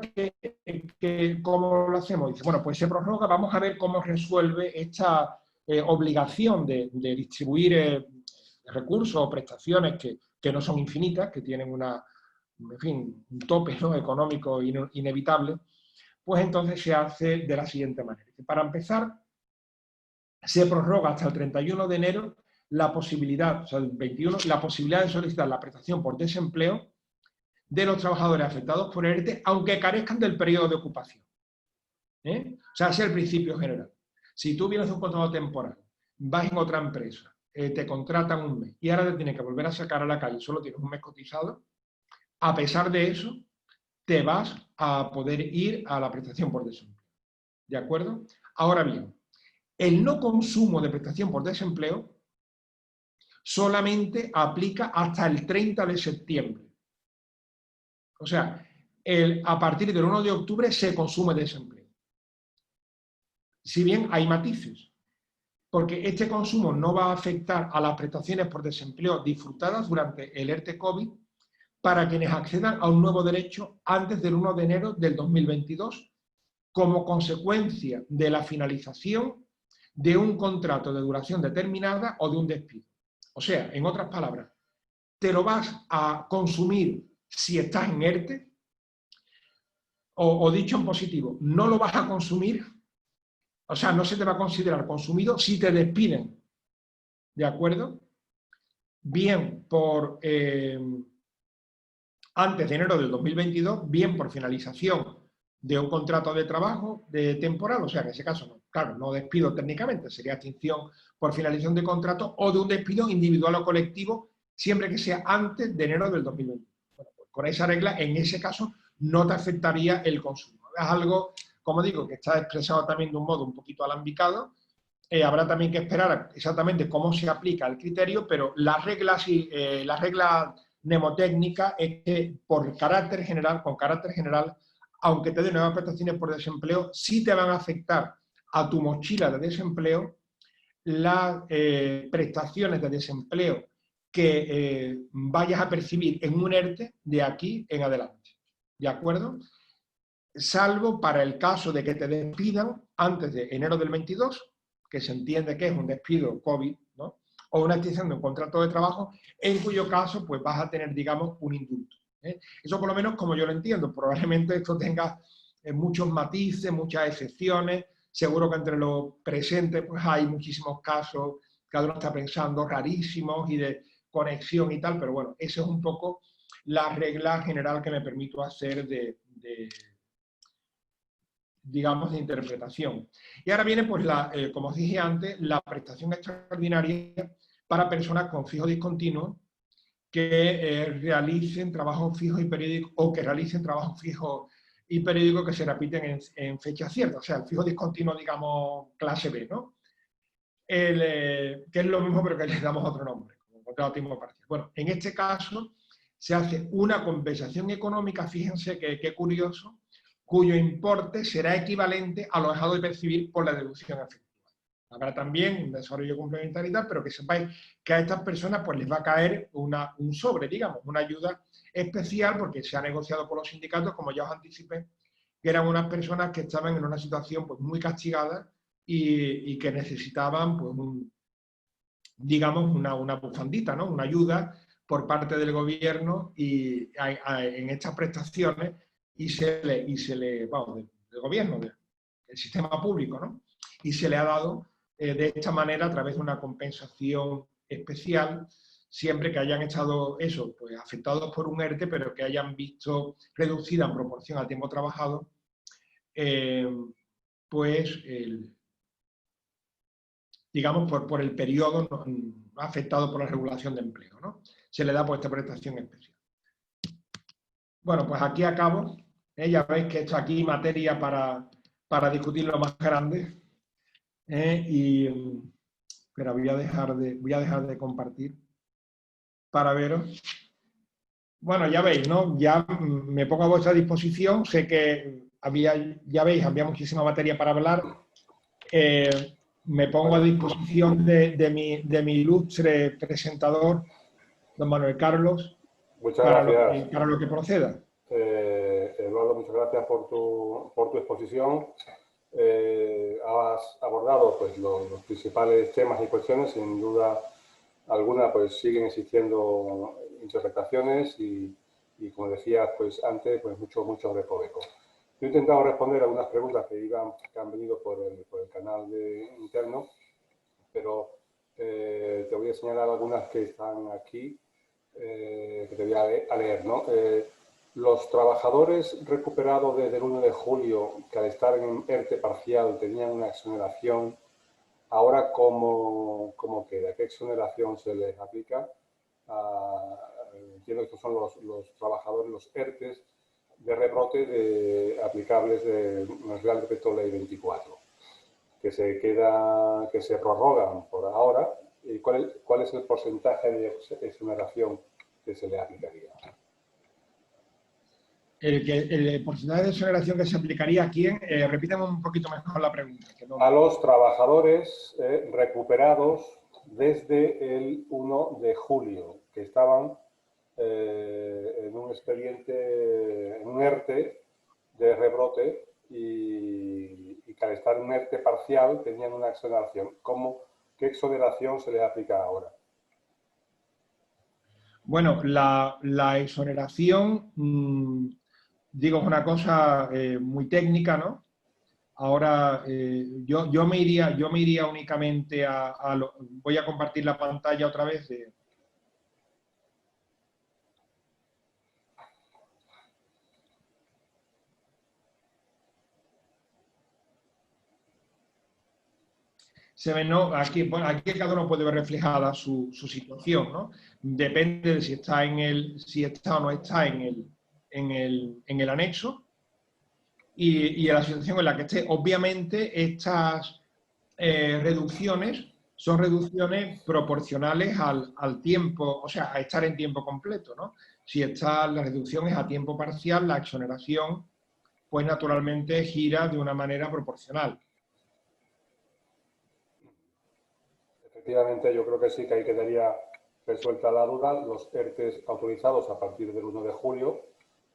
Speaker 2: ¿cómo lo hacemos? Dice, bueno, pues se prorroga, vamos a ver cómo resuelve esta obligación de distribuir recursos o prestaciones que no son infinitas, que tienen en fin, un tope, ¿no?, económico inevitable. Pues entonces se hace de la siguiente manera. Para empezar, se prorroga hasta el 31 de enero la posibilidad, o sea, el 21, la posibilidad de solicitar la prestación por desempleo de los trabajadores afectados por ERTE, aunque carezcan del periodo de ocupación. O sea, ese es el principio general. Si tú vienes de un contrato temporal, vas en otra empresa, te contratan un mes y ahora te tienes que volver a sacar a la calle, solo tienes un mes cotizado, a pesar de eso, te vas a poder ir a la prestación por desempleo. ¿De acuerdo? Ahora bien, el no consumo de prestación por desempleo solamente aplica hasta el 30 de septiembre. O sea, a partir del 1 de octubre se consume desempleo. Si bien hay matices, porque este consumo no va a afectar a las prestaciones por desempleo disfrutadas durante el ERTE COVID para quienes accedan a un nuevo derecho antes del 1 de enero del 2022, como consecuencia de la finalización de un contrato de duración determinada o de un despido. O sea, en otras palabras, te lo vas a consumir si estás en ERTE, o dicho en positivo, no lo vas a consumir, o sea, no se te va a considerar consumido si te despiden, ¿de acuerdo? Bien por antes de enero del 2022, bien por finalización de un contrato de trabajo de temporal, o sea, en ese caso, no, claro, no despido técnicamente, sería extinción por finalización de contrato o de un despido individual o colectivo, siempre que sea antes de enero del 2022. Bueno, pues con esa regla, en ese caso, no te afectaría el consumo. Es algo, como digo, que está expresado también de un modo un poquito alambicado. Habrá también que esperar exactamente cómo se aplica el criterio, pero la regla mnemotécnica es que con carácter general, aunque te den nuevas prestaciones por desempleo, sí te van a afectar a tu mochila de desempleo las prestaciones de desempleo que vayas a percibir en un ERTE de aquí en adelante. ¿De acuerdo? Salvo para el caso de que te despidan antes de enero del 22, que se entiende que es un despido COVID, ¿no?, o una extinción de un contrato de trabajo, en cuyo caso pues vas a tener, digamos, un indulto. Eso por lo menos como yo lo entiendo. Probablemente esto tenga muchos matices, muchas excepciones. Seguro que entre los presentes pues hay muchísimos casos, cada uno está pensando, rarísimos y de conexión y tal, pero bueno, esa es un poco la regla general que me permito hacer digamos, de interpretación. Y ahora viene, pues, como os dije antes, la prestación extraordinaria para personas con fijo discontinuo que realicen trabajos fijos y periódicos, o que realicen trabajos fijos y periódicos que se repiten en fechas ciertas. O sea, el fijo discontinuo, digamos, clase B, ¿no? Que es lo mismo, pero que le damos otro nombre, como contrato a tiempo parcial. Bueno, en este caso se hace una compensación económica, fíjense qué curioso, cuyo importe será equivalente a lo dejado de percibir por la deducción efectiva. Habrá también un desarrollo complementario y tal, pero que sepáis que a estas personas pues les va a caer un sobre, digamos, una ayuda especial, porque se ha negociado con los sindicatos, como ya os anticipé, que eran unas personas que estaban en una situación pues muy castigada y que necesitaban pues digamos una bufandita, ¿no?, una ayuda por parte del gobierno y en estas prestaciones vamos, del gobierno, del sistema público, ¿no? Y se le ha dado de esta manera a través de una compensación especial, siempre que hayan estado pues, afectados por un ERTE, pero que hayan visto reducida en proporción al tiempo trabajado, pues digamos, por el periodo no afectado por la regulación de empleo, ¿no? Se le da pues esta prestación especial. Bueno, pues aquí acabo. Ya veis que esto aquí materia para discutir lo más grande. Pero voy a dejar de compartir para veros. Bueno, ya veis, ¿no? Ya me pongo a vuestra disposición. Sé que ya veis, había muchísima materia para hablar. Me pongo a disposición de mi ilustre presentador, don Manuel Carlos,
Speaker 1: Muchas gracias.
Speaker 2: para lo que proceda.
Speaker 1: Eduardo, muchas gracias por tu exposición. Has abordado pues, los principales temas y cuestiones. Sin duda alguna, pues siguen existiendo interpretaciones y como decías pues, antes, pues mucho recoveco. Yo he intentado responder algunas preguntas que han venido por el canal interno, pero te voy a señalar algunas que están aquí, que te voy a leer, ¿no? Los trabajadores recuperados desde el 1 de julio, que al estar en ERTE parcial tenían una exoneración, ¿ahora cómo queda? ¿Qué exoneración se les aplica? Entiendo que estos son los trabajadores, los ERTEs de rebrote aplicables del Real Decreto Ley 24, que se prorrogan por ahora. ¿Y cuál es el porcentaje de exoneración que se le aplicaría?
Speaker 2: El porcentaje de exoneración que se aplicaría a quién, repítame un poquito mejor la pregunta.
Speaker 1: A los trabajadores recuperados desde el 1 de julio, que estaban en un expediente, en un ERTE de rebrote y que al estar en un ERTE parcial tenían una exoneración. ¿Qué exoneración se les aplica ahora?
Speaker 2: Bueno, la exoneración, digo, es una cosa muy técnica, ¿no? Ahora, yo me iría únicamente voy a compartir la pantalla otra vez. Se ve, ¿no? Aquí cada uno puede ver reflejada su situación, ¿no? Depende de si está o no está en el anexo y en la situación en la que esté. Obviamente, estas reducciones son reducciones proporcionales al tiempo, o sea, a estar en tiempo completo, ¿no? Si la reducción es a tiempo parcial, la exoneración, pues naturalmente gira de una manera proporcional.
Speaker 1: Efectivamente, yo creo que sí, que ahí quedaría resuelta la duda. Los ERTEs autorizados a partir del 1 de julio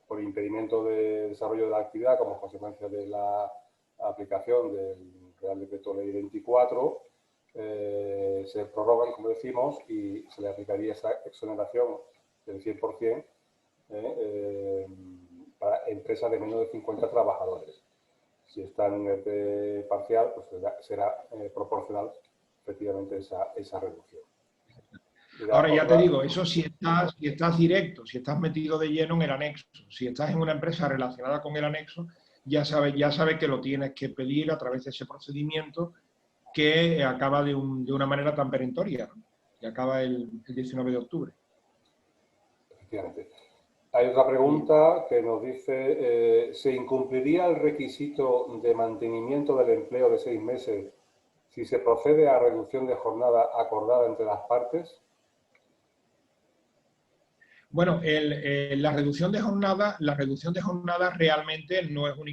Speaker 1: por impedimento de desarrollo de la actividad como consecuencia de la aplicación del Real Decreto Ley 24, se prorrogan, como decimos, y se le aplicaría esa exoneración del 100% para empresas de menos de 50 trabajadores. Si está en un ERTE parcial, pues será proporcional efectivamente esa reducción.
Speaker 2: Ahora ya te digo, eso si estás directo, si estás metido de lleno en el anexo, si estás en una empresa relacionada con el anexo, ya sabes que lo tienes que pedir a través de ese procedimiento que acaba de una manera tan perentoria, ¿no? Y acaba el 19 de octubre.
Speaker 1: Efectivamente. Hay otra pregunta que nos dice, ¿se incumpliría el requisito de mantenimiento del empleo de 6 meses si se procede a reducción de jornada acordada entre las partes?
Speaker 2: Bueno, la reducción de jornada realmente no es un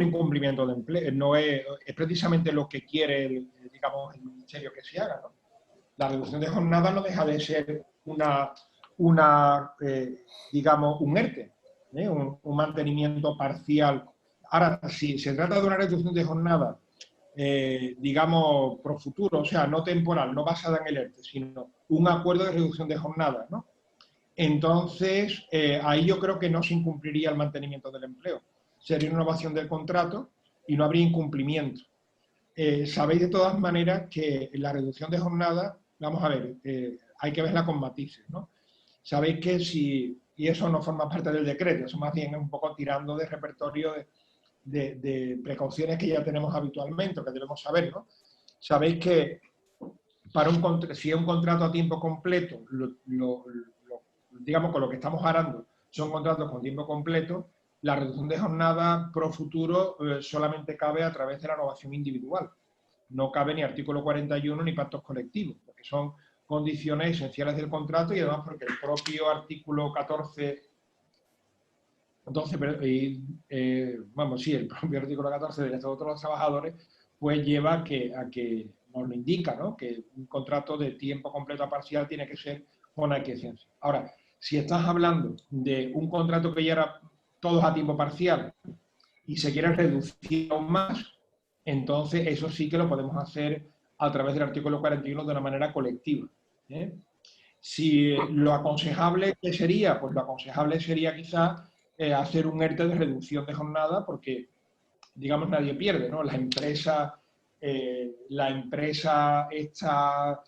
Speaker 2: incumplimiento de empleo, es precisamente lo que quiere, digamos, el ministerio que se haga, ¿no? La reducción de jornada no deja de ser digamos, un ERTE, un mantenimiento parcial. Ahora, si se trata de una reducción de jornada, digamos, pro futuro, o sea, no temporal, no basada en el ERTE, sino un acuerdo de reducción de jornada, ¿no? Entonces, ahí yo creo que no se incumpliría el mantenimiento del empleo. Sería una innovación del contrato y no habría incumplimiento. Sabéis de todas maneras que la reducción de jornada, vamos a ver, hay que verla con matices, ¿no? Sabéis que y eso no forma parte del decreto, eso más bien es un poco tirando de repertorio de precauciones que ya tenemos habitualmente, que debemos saber, ¿no? Sabéis que si es un contrato a tiempo completo, digamos con lo que estamos hablando, son contratos con tiempo completo, la reducción de jornada pro futuro solamente cabe a través de la renovación individual. No cabe ni artículo 41 ni pactos colectivos, porque son condiciones esenciales del contrato y además porque el propio artículo 14, el propio artículo 14 del Estatuto de los Trabajadores, pues lleva a que nos lo indica, ¿no? Que un contrato de tiempo completo a parcial tiene que ser con aquiescencia. Ahora, si estás hablando de un contrato que ya era todos a tiempo parcial y se quiere reducir aún más, entonces eso sí que lo podemos hacer a través del artículo 41 de una manera colectiva. Si lo aconsejable, ¿qué sería? Pues lo aconsejable sería quizás hacer un ERTE de reducción de jornada, porque, digamos, nadie pierde, ¿no? La empresa está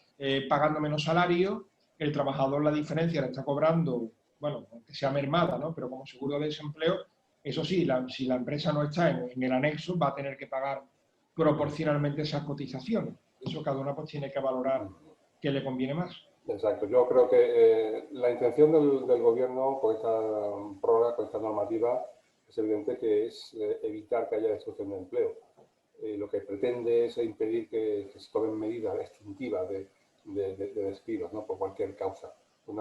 Speaker 2: pagando menos salario, el trabajador la diferencia la está cobrando, bueno, aunque sea mermada, ¿no? Pero como seguro de desempleo, eso sí, si la empresa no está en el anexo, va a tener que pagar proporcionalmente esas cotizaciones. Eso cada uno pues tiene que valorar qué le conviene más.
Speaker 1: Exacto. Yo creo que la intención del Gobierno con esta prórroga, con esta normativa, es evidente que es evitar que haya destrucción de empleo. Lo que pretende es impedir que se tomen medidas extintivas de despidos, ¿no? Por cualquier causa. Un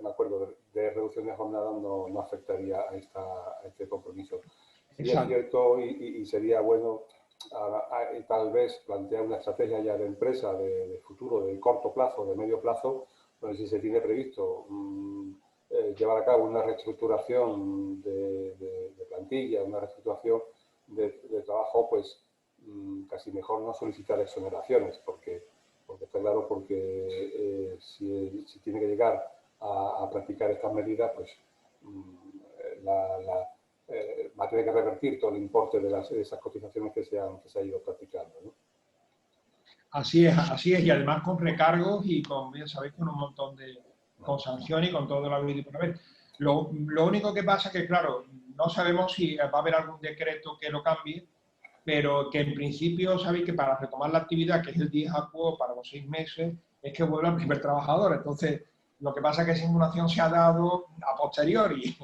Speaker 1: acuerdo de reducción de jornada no afectaría a este compromiso. Y es cierto y sería bueno tal vez plantear una estrategia ya de empresa de futuro, de corto plazo, de medio plazo, donde si se tiene previsto llevar a cabo una reestructuración de plantilla, una reestructuración de trabajo, pues casi mejor no solicitar exoneraciones, porque está claro, porque si tiene que llegar a practicar estas medidas, pues va a tener que revertir todo el importe de esas cotizaciones que se ha ido practicando, ¿no?
Speaker 2: Así es, y además con recargos y con, ya sabéis, con un montón con sanciones y con todo lo habido y por haber. Lo único que pasa es que, claro, no sabemos si va a haber algún decreto que lo cambie, pero que en principio sabéis que para retomar la actividad, que es el 10 a quo para los 6 meses, es que vuelva el primer trabajador. Entonces, lo que pasa es que esa simulación se ha dado a posteriori.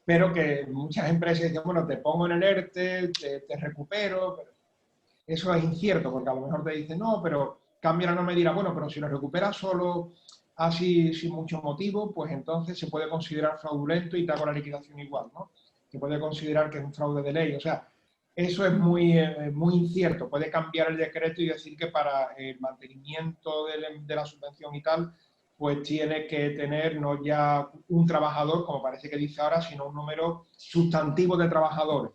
Speaker 2: Pero que muchas empresas dicen, bueno, te pongo en el ERTE, te recupero. Pero eso es incierto, porque a lo mejor te dicen, no, pero cambia la norma y dirá, bueno, pero si lo recuperas solo así sin mucho motivo, pues entonces se puede considerar fraudulento y te hago la liquidación igual, ¿no? Se puede considerar que es un fraude de ley. O sea, eso es muy incierto. Puede cambiar el decreto y decir que para el mantenimiento de la subvención y tal, pues tiene que tener no ya un trabajador, como parece que dice ahora, sino un número sustantivo de trabajadores,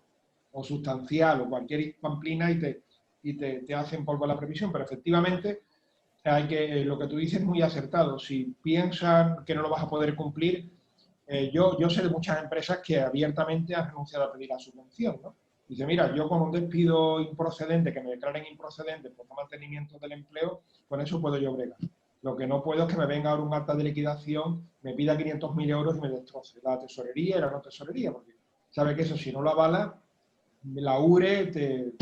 Speaker 2: o sustancial, o cualquier pamplina, y te hacen polvo la previsión. Pero efectivamente, lo que tú dices es muy acertado. Si piensan que no lo vas a poder cumplir, yo sé de muchas empresas que abiertamente han renunciado a pedir la subvención, ¿no? Dice, mira, yo con un despido improcedente, que me declaren improcedente por no mantenimiento del empleo, con eso puedo yo bregar. Lo que no puedo es que me venga ahora un acta de liquidación, me pida 500.000 euros y me destroce la tesorería y la no tesorería, porque sabe que eso, si no lo avala, la URE te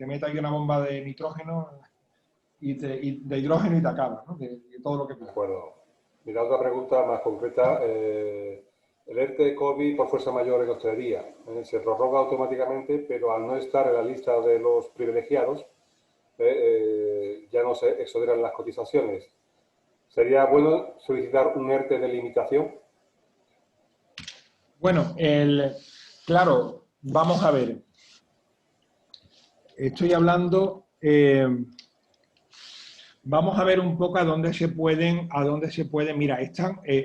Speaker 2: mete ahí una bomba de nitrógeno y de hidrógeno y te acaba, ¿no? De todo lo que
Speaker 1: De acuerdo. Mira, otra pregunta más concreta. El ERTE COVID por fuerza mayor en hostelería se prorroga automáticamente, pero al no estar en la lista de los privilegiados, ya no se exoneran las cotizaciones. ¿Sería bueno solicitar un ERTE de limitación?
Speaker 2: Bueno, claro, vamos a ver. Estoy hablando, vamos a ver un poco a dónde se pueden,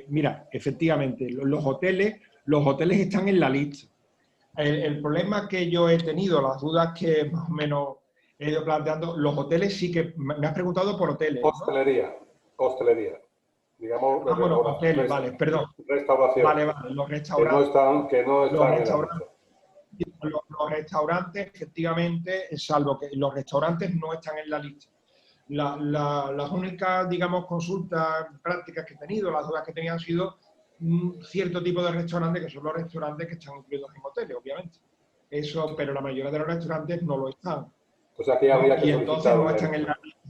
Speaker 2: mira, efectivamente, los hoteles están en la lista. El problema que yo he tenido, las dudas que más o menos he ido planteando, los hoteles sí que, me has preguntado por hoteles, ¿no?
Speaker 1: Hostelería. Digamos,
Speaker 2: bueno, hoteles, vale, perdón.
Speaker 1: Restauración.
Speaker 2: Vale, los restaurantes.
Speaker 1: Que no están en la lista.
Speaker 2: Los restaurantes, efectivamente, salvo que los restaurantes no están en la lista. Las únicas, digamos, consultas prácticas que he tenido, las dudas que tenía han sido un cierto tipo de restaurantes, que son los restaurantes que están incluidos en hoteles, obviamente. Eso, pero la mayoría de los restaurantes no lo están.
Speaker 1: O sea, que habría que
Speaker 2: y entonces no están en la lista.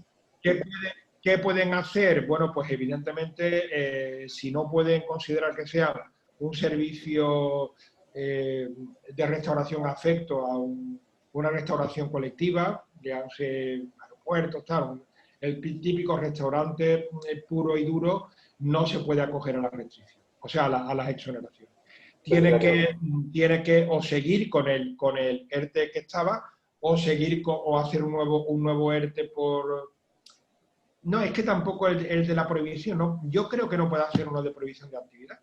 Speaker 2: ¿Qué pueden hacer? Bueno, pues evidentemente, si no pueden considerar que sean un servicio de restauración afecto a una restauración colectiva, dígase aeropuertos, tal, el típico restaurante puro y duro no se puede acoger a la restricción, o sea, a las exoneraciones. Tiene que o seguir con el ERTE que estaba o seguir o hacer un nuevo ERTE por... No, es que tampoco el de la prohibición, ¿no? Yo creo que no puede hacer uno de prohibición de actividad.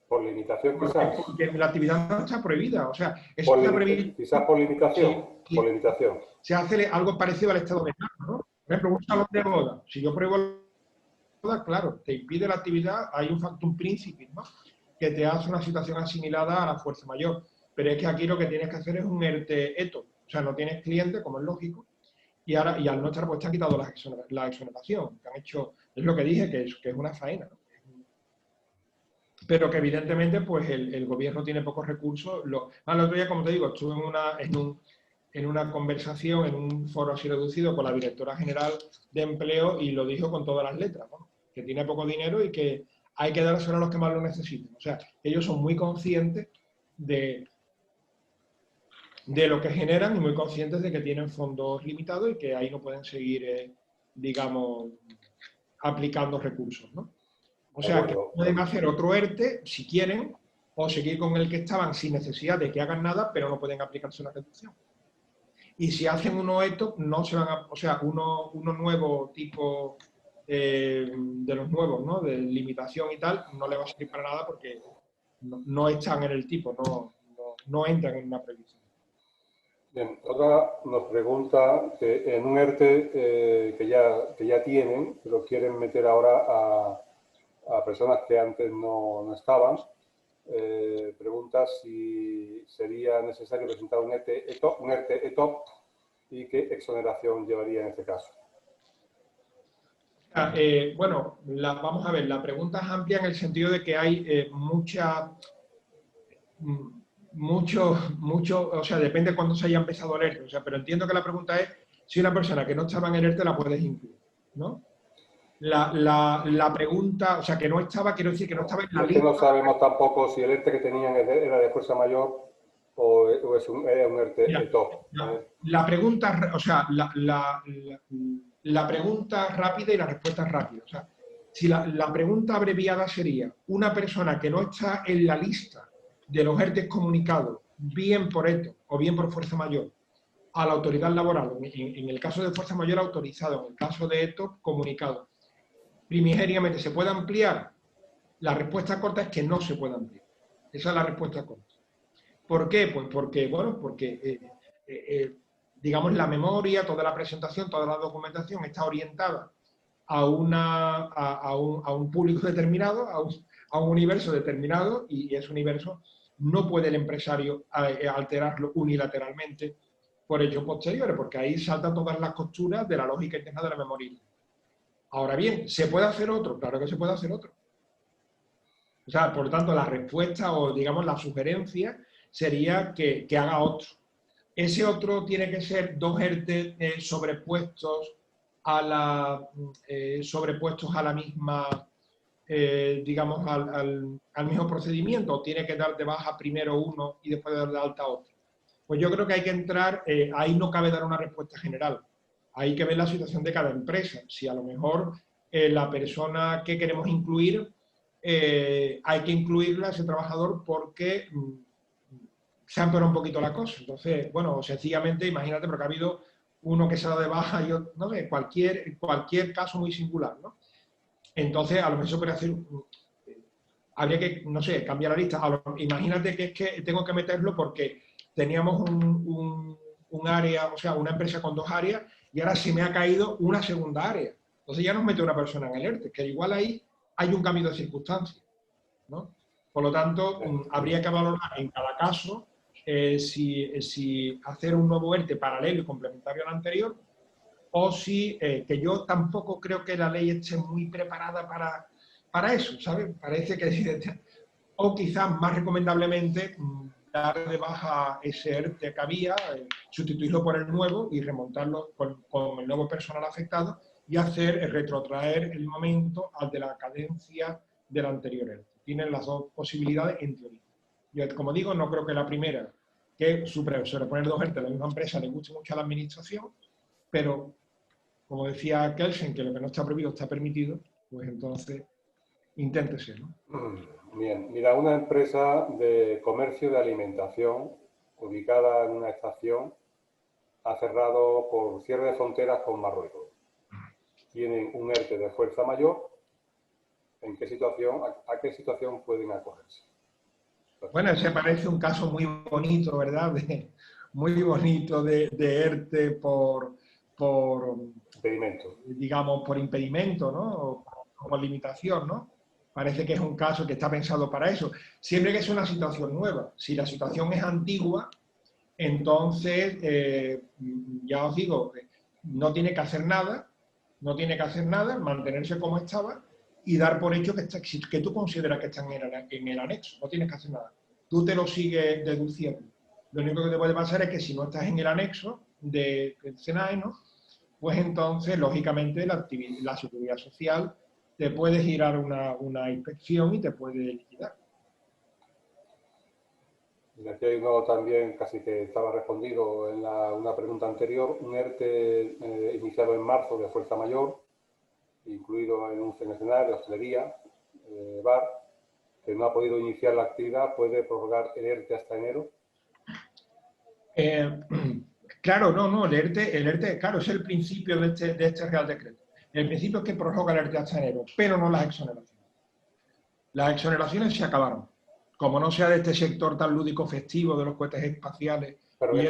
Speaker 1: Por limitación, quizás.
Speaker 2: Porque la actividad no está prohibida, o sea, está prohibida.
Speaker 1: Quizás por limitación.
Speaker 2: Sí,
Speaker 1: por limitación.
Speaker 2: Se hace algo parecido al estado de alarma, ¿no? Por ejemplo, un salón de boda. Si yo prohíbo la boda, claro, te impide la actividad, hay un factum principis, ¿no? Que te hace una situación asimilada a la fuerza mayor. Pero es que aquí lo que tienes que hacer es un ERTE ETO. O sea, no tienes cliente, como es lógico, y al no estar, pues te han quitado la exoneración. Que han hecho, es lo que dije, que es una faena, ¿no? Pero que evidentemente pues el gobierno tiene pocos recursos. El otro día, como te digo, estuve en una conversación, en un foro así reducido con la directora general de empleo y lo dijo con todas las letras, ¿no? Que tiene poco dinero y que hay que dárselo a los que más lo necesiten. O sea, ellos son muy conscientes de lo que generan y muy conscientes de que tienen fondos limitados y que ahí no pueden seguir, digamos, aplicando recursos, ¿no? O sea, que pueden hacer otro ERTE si quieren o seguir con el que estaban sin necesidad de que hagan nada, pero no pueden aplicarse una reducción. Y si hacen uno ETO, no se van a, o sea, uno nuevo tipo de los nuevos, ¿no? De limitación y tal, no le va a servir para nada porque no están en el tipo, no entran en una previsión.
Speaker 1: Bien, otra nos pregunta que en un ERTE que ya tienen, pero quieren meter ahora a personas que antes no estaban, pregunta si sería necesario presentar un ERTE ETOP y qué exoneración llevaría en este caso.
Speaker 2: Bueno, vamos a ver, la pregunta es amplia en el sentido de que hay mucho, o sea, depende de cuándo se haya empezado el ERTE, o sea, pero entiendo que la pregunta es si una persona que no estaba en el ERTE la puedes incluir, ¿no? La pregunta, o sea, que no estaba, quiero decir que no estaba en la lista.
Speaker 1: Es que no sabemos tampoco si el ERTE que tenían era de fuerza mayor o es un ERTE ETOP.
Speaker 2: La pregunta, o sea, la pregunta rápida y la respuesta rápida. O sea, si la pregunta abreviada sería, una persona que no está en la lista de los ERTE comunicados, bien por ETO o bien por fuerza mayor, a la autoridad laboral, en el caso de fuerza mayor autorizado, en el caso de ETO comunicado, primigeniamente ¿se puede ampliar? La respuesta corta es que no se puede ampliar. Esa es la respuesta corta. ¿Por qué? Pues porque, bueno, porque digamos, la memoria, toda la presentación, toda la documentación está orientada a un público determinado, a un universo determinado, y ese universo no puede el empresario alterarlo unilateralmente por hechos posteriores, porque ahí saltan todas las costuras de la lógica interna de la memoria. Ahora bien, ¿se puede hacer otro? Claro que se puede hacer otro. O sea, por lo tanto, la respuesta o, digamos, la sugerencia sería que haga otro. Ese otro tiene que ser dos ERTE sobrepuestos a la misma, digamos, al mismo procedimiento, o tiene que dar de baja primero uno y después dar de alta otro. Pues yo creo que hay que entrar, ahí no cabe dar una respuesta general. Hay que ver la situación de cada empresa. Si a lo mejor la persona que queremos incluir, hay que incluirla, ese trabajador, porque se ha empeorado un poquito la cosa. Entonces, bueno, sencillamente, imagínate, porque ha habido uno que se da de baja y otro, no sé, cualquier caso muy singular, ¿no? Entonces, a lo mejor se puede hacer, habría que, no sé, cambiar la lista. Imagínate que es que tengo que meterlo porque teníamos un área, o sea, una empresa con dos áreas, y ahora se me ha caído una segunda área. Entonces ya nos mete una persona en el ERTE, que igual ahí hay un cambio de circunstancias, ¿no? Por lo tanto, habría que valorar en cada caso si hacer un nuevo ERTE paralelo y complementario al anterior, o si, que yo tampoco creo que la ley esté muy preparada para eso, ¿sabes? Parece que, o quizás más recomendablemente, dar de baja ese ERTE que había, sustituirlo por el nuevo y remontarlo con el nuevo personal afectado y retrotraer el momento al de la cadencia del anterior ERTE. Tienen las dos posibilidades en teoría. Yo, como digo, no creo que la primera, que sobreponer dos gente de la misma empresa, le guste mucho a la administración, pero, como decía Kelsen, que lo que no está prohibido está permitido, pues entonces inténtese, ¿no?
Speaker 1: Bien, mira, una empresa de comercio de alimentación ubicada en una estación ha cerrado por cierre de fronteras con Marruecos. Tienen un ERTE de fuerza mayor. ¿En qué situación, a qué situación pueden acogerse?
Speaker 2: Bueno, ese parece un caso muy bonito, ¿verdad? Muy bonito de ERTE por,
Speaker 1: Impedimento.
Speaker 2: digamos, por impedimento, ¿no? O por limitación, ¿no? Parece que es un caso que está pensado para eso. Siempre que es una situación nueva. Si la situación es antigua, entonces, ya os digo, no tiene que hacer nada, mantenerse como estaba y dar por hecho que tú consideras que está en el anexo. No tienes que hacer nada. Tú te lo sigues deduciendo. Lo único que te puede pasar es que si no estás en el anexo del SENAE, ¿no? Pues entonces, lógicamente, la Seguridad Social te puede girar una inspección y te puede liquidar.
Speaker 1: Y aquí hay uno también, casi que estaba respondido en una pregunta anterior, un ERTE iniciado en marzo de fuerza mayor, incluido en un escenario de hostelería, bar, que no ha podido iniciar la actividad, ¿puede prorrogar el ERTE hasta enero?
Speaker 2: Claro, no, el ERTE, claro, es el principio de este Real Decreto. El principio es que prorroga el ERTE hasta enero, pero no las exoneraciones. Las exoneraciones se acabaron. Como no sea de este sector tan lúdico festivo de los cohetes espaciales.
Speaker 1: Pero
Speaker 2: Y
Speaker 1: en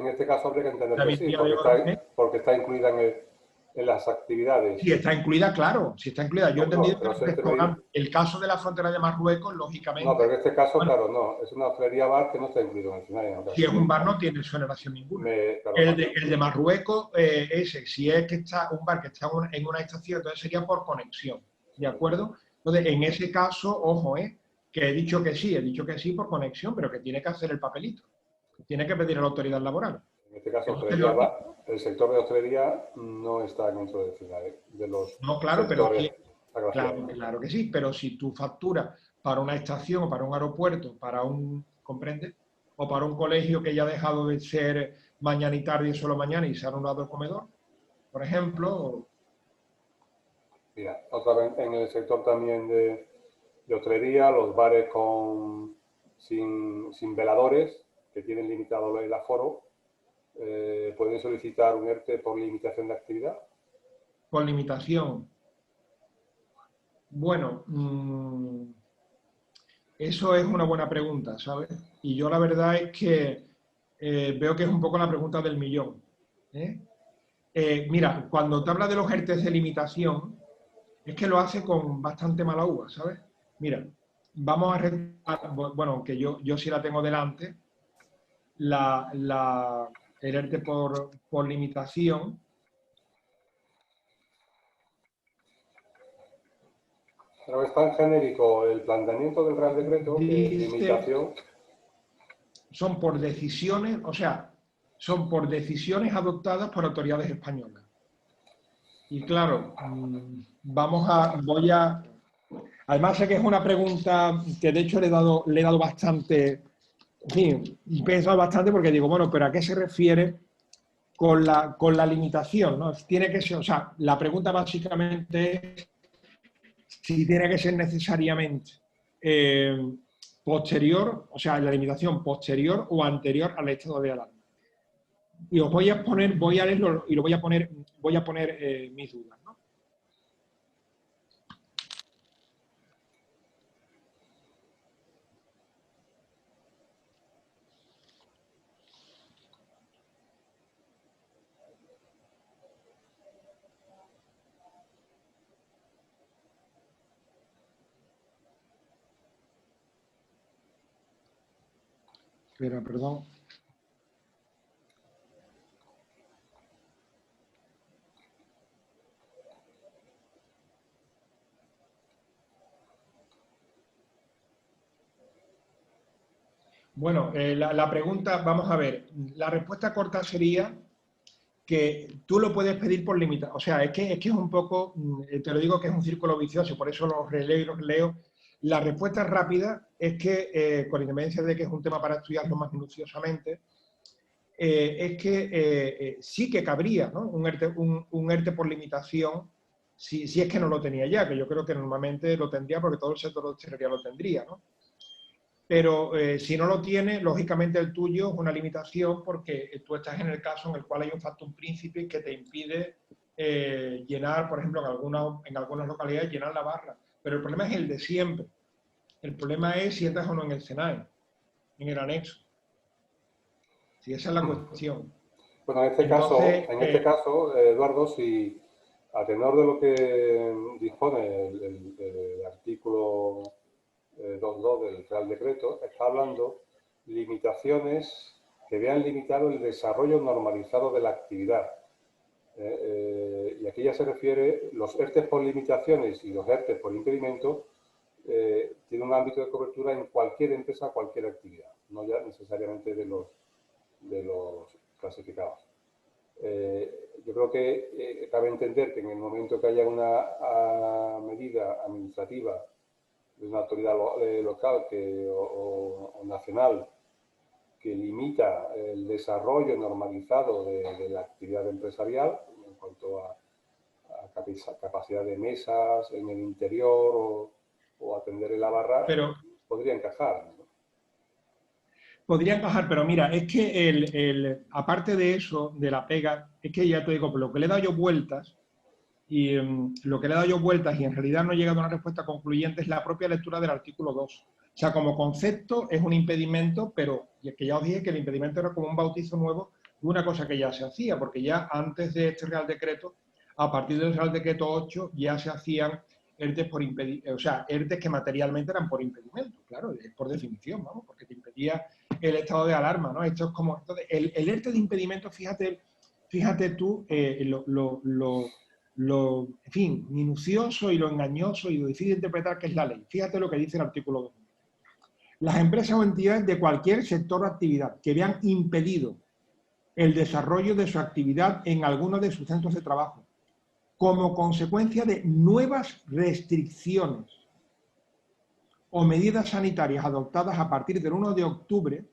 Speaker 1: este caso habría que entender que sí,
Speaker 2: de
Speaker 1: porque está incluida en las actividades.
Speaker 2: Sí, está incluida, claro, sí está incluida. Yo he entendido
Speaker 1: pero
Speaker 2: que el caso de la frontera de Marruecos, lógicamente.
Speaker 1: No, pero en este caso,
Speaker 2: bueno,
Speaker 1: claro, no. Es una hostelería bar que no está incluido en el escenario.
Speaker 2: Si es un bar, no tiene exoneración ninguna.
Speaker 1: Claro,
Speaker 2: El de Marruecos, ese, si es que está un bar que está en una estación, entonces sería por conexión, ¿de acuerdo? Entonces, en ese caso, ojo, que he dicho que sí por conexión, pero que tiene que hacer el papelito. Tiene que pedir a la autoridad laboral.
Speaker 1: En este caso, hostelería bar, el sector de hostelería no está dentro de los
Speaker 2: no, claro,
Speaker 1: sectores
Speaker 2: pero claro que sí, pero si tú facturas para una estación o para un aeropuerto, ¿comprende? O para un colegio que ya ha dejado de ser mañana y tarde y solo mañana y se ha anulado el comedor, por ejemplo.
Speaker 1: Mira, otra vez en el sector también de hostelería, los bares sin veladores, que tienen limitado el aforo, pueden solicitar un ERTE por limitación de actividad.
Speaker 2: Por limitación. Bueno, eso es una buena pregunta, ¿sabes? Y yo la verdad es que veo que es un poco la pregunta del millón. Mira, cuando te habla de los ERTEs de limitación, es que lo hace con bastante mala uva, ¿sabes? Mira, vamos a revisar, bueno, aunque yo sí la tengo delante, el ERTE por limitación.
Speaker 1: Pero es tan genérico el planteamiento del Real Decreto que limitación.
Speaker 2: Son por decisiones, o sea, son por decisiones adoptadas por autoridades españolas. Y claro, además sé que es una pregunta que de hecho le he dado bastante, en fin, he pensado bastante porque digo, bueno, pero ¿a qué se refiere con la limitación? ¿No? Tiene que ser, o sea, la pregunta básicamente es si tiene que ser necesariamente posterior, o sea, la limitación posterior o anterior al estado de alarma. Y os voy a leerlo y voy a poner mis dudas, ¿no? Espera, perdón. Bueno, la pregunta, vamos a ver, la respuesta corta sería que tú lo puedes pedir por limitación. O sea, es que es un poco, te lo digo que es un círculo vicioso, por eso lo releo y lo leo. La respuesta rápida es que, con independencia de que es un tema para estudiarlo más minuciosamente, es que sí que cabría, ¿no?, un ERTE por limitación, si es que no lo tenía ya, que yo creo que normalmente lo tendría porque todo el sector de hostelería lo tendría, ¿no? Pero si no lo tiene, lógicamente el tuyo es una limitación porque tú estás en el caso en el cual hay un factum principis que te impide llenar, por ejemplo, en algunas localidades, llenar la barra. Pero el problema es el de siempre. El problema es si entras o no en el SENAE, en el anexo. Si esa es la cuestión.
Speaker 1: Bueno,
Speaker 2: Entonces,
Speaker 1: en este caso, Eduardo, si a tenor de lo que dispone el artículo 2.2 del Real Decreto, está hablando limitaciones que vean limitado el desarrollo normalizado de la actividad. Y aquí ya se refiere, los ERTE por limitaciones y los ERTE por impedimento tienen un ámbito de cobertura en cualquier empresa, cualquier actividad, no ya necesariamente de los clasificados. Yo creo que cabe entender que en el momento que haya una medida administrativa de una autoridad local o nacional que limita el desarrollo normalizado de la actividad empresarial en cuanto a capacidad de mesas en el interior o atender en la barra,
Speaker 2: pero
Speaker 1: podría encajar, ¿no?
Speaker 2: podría encajar, pero mira, es que aparte de eso, de la pega, es que ya te digo, por lo que le he dado yo vueltas, y lo que le he dado yo vueltas y en realidad no he llegado a una respuesta concluyente es la propia lectura del artículo 2. O sea, como concepto es un impedimento, pero que ya os dije que el impedimento era como un bautizo nuevo de una cosa que ya se hacía, porque ya antes de este Real Decreto, a partir del Real Decreto 8, ya se hacían ERTES por impedimento, o sea, ERTES que materialmente eran por impedimento, claro, es por definición, vamos, porque te impedía el estado de alarma, ¿no? Esto es como, entonces, el ERTE de impedimento, fíjate tú, en fin, minucioso y lo engañoso y lo difícil de interpretar que es la ley. Fíjate lo que dice el artículo 2. Las empresas o entidades de cualquier sector o actividad que vean impedido el desarrollo de su actividad en alguno de sus centros de trabajo como consecuencia de nuevas restricciones o medidas sanitarias adoptadas a partir del 1 de octubre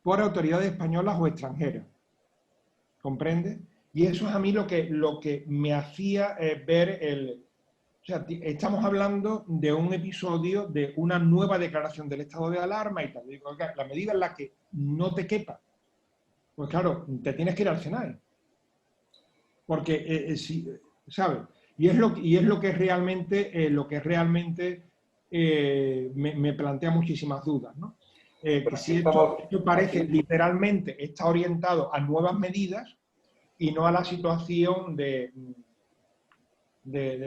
Speaker 2: por autoridades españolas o extranjeras. ¿Comprende? Y eso es a mí lo que me hacía ver o sea, estamos hablando de un episodio de una nueva declaración del estado de alarma y tal. Digo, la medida en la que no te quepa, pues claro, te tienes que ir al SENAE. Porque, ¿sabes? Y es lo que realmente me plantea muchísimas dudas, ¿no? Que si esto parece literalmente está orientado a nuevas medidas y no a la situación de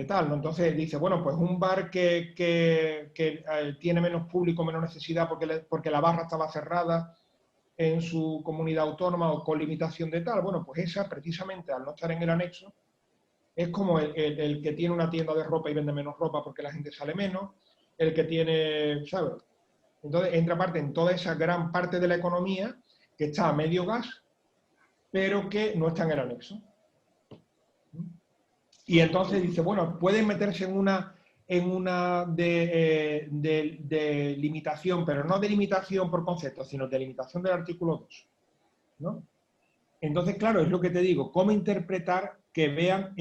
Speaker 2: tal, ¿no? Entonces dice, bueno, pues un bar que tiene menos público, menos necesidad porque la barra estaba cerrada en su comunidad autónoma o con limitación de tal, bueno, pues esa precisamente al no estar en el anexo es como el que tiene una tienda de ropa y vende menos ropa porque la gente sale menos, el que tiene, ¿sabes? Entonces entra parte en toda esa gran parte de la economía que está a medio gas, pero que no está en el anexo. Y entonces dice, bueno, pueden meterse en una de limitación, pero no de limitación por concepto, sino de limitación del artículo 2, ¿no? Entonces, claro, es lo que te digo, cómo interpretar que vean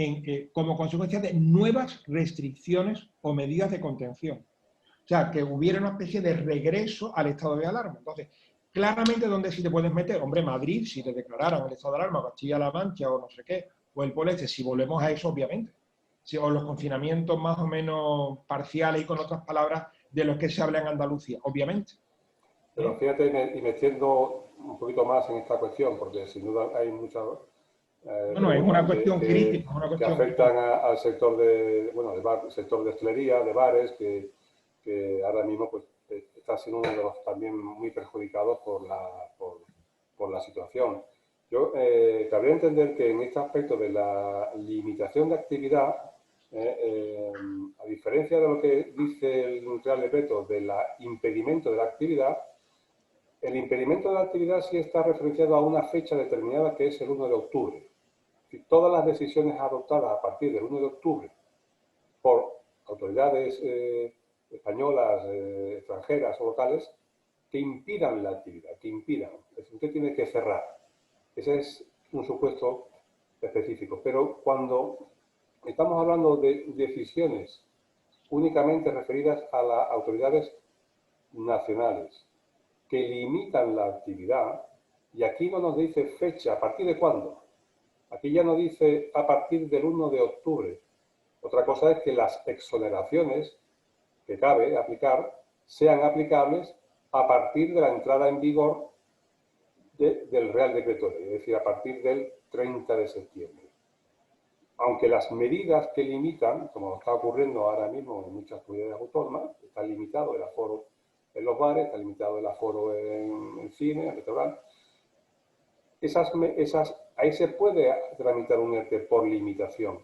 Speaker 2: como consecuencia de nuevas restricciones o medidas de contención. O sea, que hubiera una especie de regreso al estado de alarma. Entonces, claramente, ¿dónde sí te puedes meter? Hombre, Madrid, si te declararan el estado de alarma, Castilla-La Mancha o no sé qué, o el Polo Este, si volvemos a eso, obviamente. Si, o los confinamientos más o menos parciales y con otras palabras de los que se habla en Andalucía, obviamente.
Speaker 1: Pero fíjate, y metiendo un poquito más en esta cuestión, porque sin duda hay muchas
Speaker 2: Bueno, es una
Speaker 1: preguntas
Speaker 2: cuestión crítica, es una
Speaker 1: que
Speaker 2: cuestión
Speaker 1: afectan al sector sector de hostelería, de bares, que ahora mismo pues, está siendo uno de los también muy perjudicados por la situación. Yo cabría entender que en este aspecto de la limitación de actividad, a diferencia de lo que dice el Real Decreto del impedimento de la actividad, el impedimento de la actividad sí está referenciado a una fecha determinada que es el 1 de octubre. Todas las decisiones adoptadas a partir del 1 de octubre por autoridades españolas, extranjeras o locales, que impidan la actividad, que impidan. Es decir, usted tiene que cerrar. Ese es un supuesto específico. Pero cuando estamos hablando de decisiones únicamente referidas a las autoridades nacionales que limitan la actividad, y aquí no nos dice fecha, ¿a partir de cuándo? Aquí ya nos dice a partir del 1 de octubre. Otra cosa es que las exoneraciones que cabe aplicar sean aplicables a partir de la entrada en vigor del Real Decreto Ley, es decir, a partir del 30 de septiembre. Aunque las medidas que limitan, como está ocurriendo ahora mismo en muchas comunidades autónomas, está limitado el aforo en los bares, está limitado el aforo en cine, en restaurantes, ahí se puede tramitar un ERTE por limitación.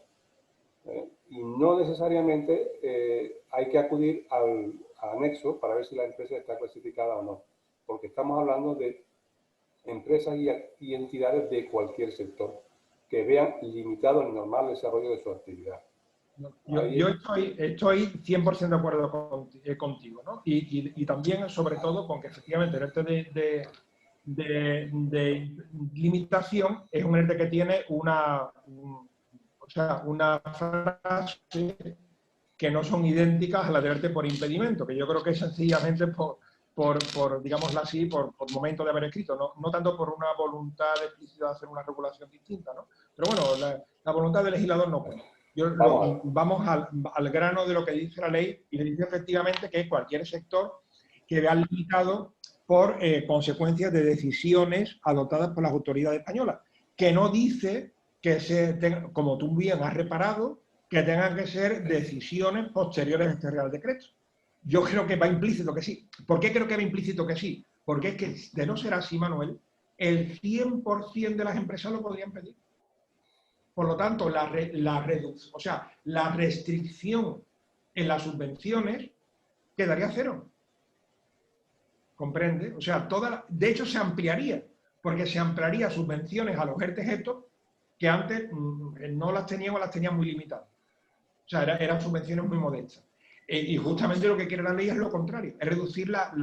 Speaker 1: Y no necesariamente hay que acudir al anexo para ver si la empresa está clasificada o no, porque estamos hablando de empresas y entidades de cualquier sector que vean limitado el normal desarrollo de su actividad.
Speaker 2: Yo estoy 100% de acuerdo contigo, ¿no? Y también, sobre todo, con que efectivamente el ERTE de limitación es un ERTE que tiene una frase que no son idénticas a las de ERTE por impedimento, que yo creo que es sencillamente por digámoslo así, por momento de haber escrito, no tanto por una voluntad explícita de hacer una regulación distinta, ¿no? Pero bueno, la voluntad del legislador no cuenta. Vamos al grano de lo que dice la ley, y le dice efectivamente que cualquier sector que vea limitado por consecuencias de decisiones adoptadas por las autoridades españolas, que no dice que como tú bien has reparado, que tengan que ser decisiones posteriores a este Real Decreto. Yo creo que va implícito que sí. ¿Por qué creo que va implícito que sí? Porque es que, de no ser así, Manuel, el 100% de las empresas lo podrían pedir. Por lo tanto, la restricción en las subvenciones quedaría cero. ¿Comprende? O sea, de hecho se ampliaría, porque se ampliaría subvenciones a los ERTE estos que antes no las tenían o las tenían muy limitadas. O sea, eran subvenciones muy modestas. Y justamente lo que quiere la ley es lo contrario, es reducir las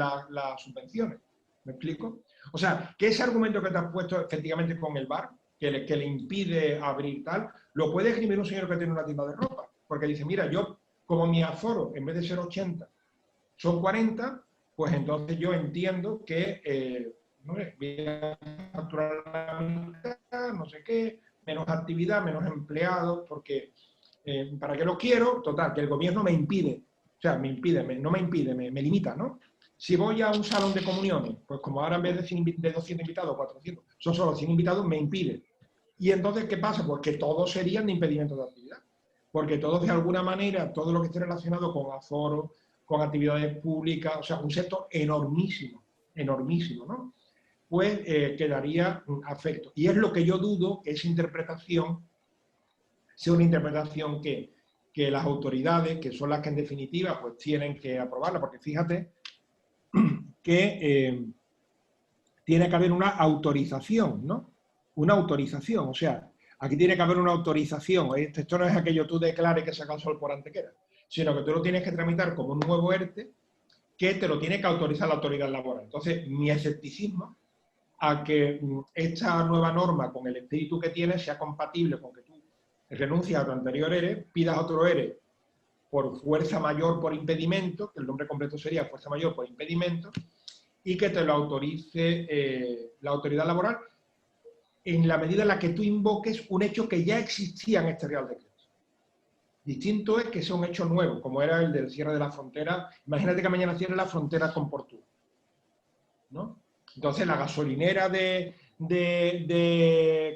Speaker 2: subvenciones. ¿Me explico? O sea, que ese argumento que te has puesto efectivamente con el bar, que le impide abrir tal, lo puede escribir un señor que tiene una tienda de ropa. Porque dice, mira, yo, como mi aforo, en vez de ser 80, son 40, pues entonces yo entiendo que no sé, voy a facturar la mitad, no sé qué, menos actividad, menos empleados, porque ¿para qué lo quiero? Total, que el gobierno me impide, o sea, no me impide, me limita, ¿no? Si voy a un salón de comuniones, pues como ahora en vez de 200 invitados, 400, son solo 100 invitados, me impide. Y entonces, ¿qué pasa? Pues que todos serían de impedimento de actividad. Porque todos, de alguna manera, todo lo que esté relacionado con aforo, con actividades públicas, o sea, un sector enormísimo, enormísimo, ¿no? Pues quedaría afecto. Y es lo que yo dudo que esa interpretación sea una interpretación que las autoridades, que son las que en definitiva pues tienen que aprobarla, porque fíjate que tiene que haber una autorización, ¿no? Una autorización, o sea, aquí tiene que haber una autorización. Esto no es aquello tú declares que saca el sol por antequera, sino que tú lo tienes que tramitar como un nuevo ERTE que te lo tiene que autorizar la autoridad laboral. Entonces, mi escepticismo a que esta nueva norma, con el espíritu que tiene, sea compatible con que tú renuncias a tu anterior ERE, pidas otro ERE por fuerza mayor por impedimento, que el nombre completo sería fuerza mayor por impedimento, y que te lo autorice la autoridad laboral en la medida en la que tú invoques un hecho que ya existía en este Real Decreto. Distinto es que sea un hecho nuevo, como era el del cierre de la frontera. Imagínate que mañana cierre la frontera con Portugal, ¿no? Entonces, la gasolinera que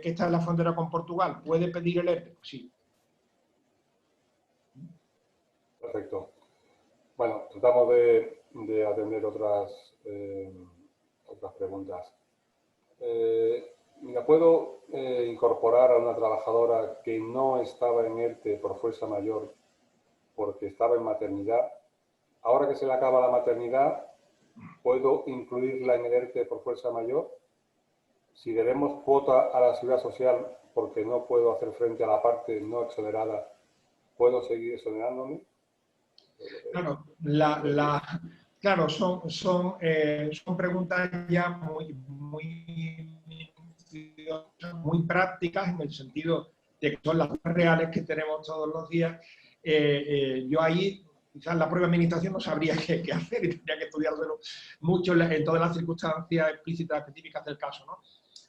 Speaker 2: está en la frontera con Portugal, ¿puede pedir el ERTE? Sí.
Speaker 1: Perfecto. Bueno, tratamos de atender otras preguntas. Mira, ¿puedo incorporar a una trabajadora que no estaba en ERTE por fuerza mayor porque estaba en maternidad? Ahora que se le acaba la maternidad, ¿puedo incluirla en el ERTE por fuerza mayor? Si debemos cuota a la seguridad social porque no puedo hacer frente a la parte no exonerada, ¿puedo seguir exonerándome?
Speaker 2: Claro, claro, son preguntas ya muy prácticas en el sentido de que son las reales que tenemos todos los días. Yo ahí, quizás la propia administración no sabría qué hacer y tendría que estudiárselo mucho en todas las circunstancias explícitas, específicas del caso, ¿no?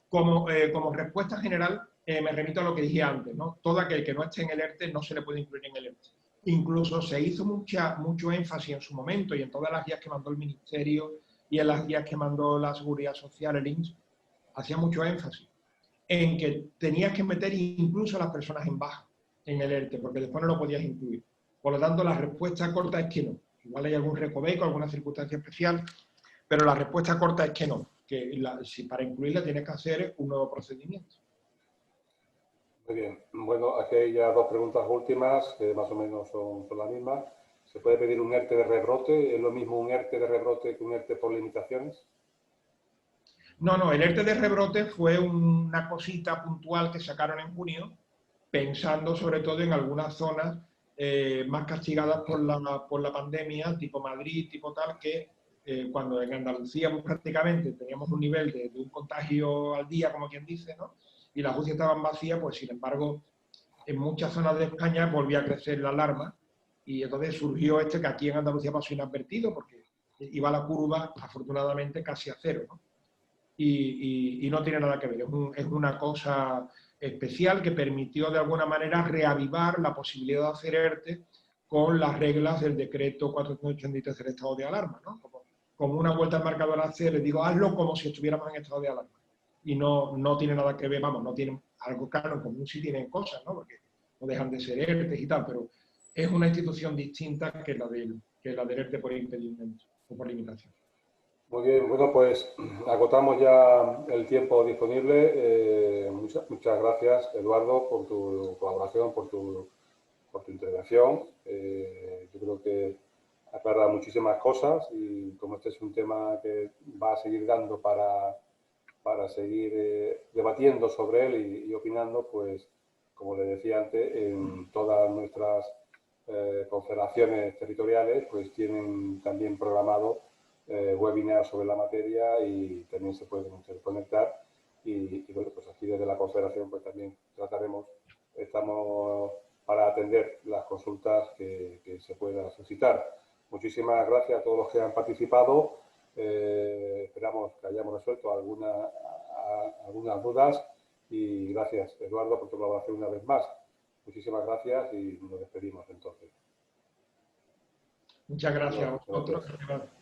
Speaker 2: Como respuesta general, me remito a lo que dije antes, ¿no? Todo aquel que no esté en el ERTE no se le puede incluir en el ERTE. Incluso se hizo mucho énfasis en su momento y en todas las guías que mandó el Ministerio y en las guías que mandó la Seguridad Social, el INSS, hacía mucho énfasis en que tenías que meter incluso a las personas en baja en el ERTE, porque después no lo podías incluir. Por lo tanto, la respuesta corta es que no. Igual hay algún recoveco, alguna circunstancia especial, pero la respuesta corta es que no, que si para incluirla tienes que hacer un nuevo procedimiento.
Speaker 1: Muy bien. Bueno, aquí hay ya dos preguntas últimas, que más o menos son las mismas. ¿Se puede pedir un ERTE de rebrote? ¿Es lo mismo un ERTE de rebrote que un ERTE por limitaciones?
Speaker 2: No, el ERTE de rebrote fue una cosita puntual que sacaron en junio, pensando sobre todo en algunas zonas más castigadas por la pandemia, tipo Madrid, tipo tal, que cuando en Andalucía pues, prácticamente teníamos un nivel de un contagio al día, como quien dice, ¿no? Y las UCI estaban vacías, pues sin embargo, en muchas zonas de España volvía a crecer la alarma y entonces surgió que aquí en Andalucía pasó inadvertido porque iba la curva, afortunadamente, casi a cero, ¿no? Y no tiene nada que ver, es una cosa especial que permitió de alguna manera reavivar la posibilidad de hacer ERTE con las reglas del decreto 483 del estado de alarma, ¿no? Como una vuelta al marcador a cero, digo, hazlo como si estuviéramos en estado de alarma. Y no tiene nada que ver, vamos, no tienen algo claro en común, sí tienen cosas, ¿no? Porque no dejan de ser ERTE y tal, pero es una institución distinta que la del ERTE por impedimento o por limitación.
Speaker 1: Muy bien, bueno, pues agotamos ya el tiempo disponible. Muchas gracias, Eduardo, por tu colaboración, por tu intervención. Yo creo que aclara muchísimas cosas y como este es un tema que va a seguir dando para seguir debatiendo sobre él y opinando, pues como le decía antes, en todas nuestras confederaciones territoriales pues tienen también programado webinars sobre la materia y también se pueden interconectar y bueno, pues aquí desde la confederación pues también estamos para atender las consultas que se puedan suscitar. Muchísimas gracias a todos los que han participado. Esperamos que hayamos resuelto algunas dudas y gracias, Eduardo, por tu colaboración una vez más. Muchísimas gracias y nos despedimos entonces.
Speaker 2: Muchas gracias a vosotros.
Speaker 1: Gracias.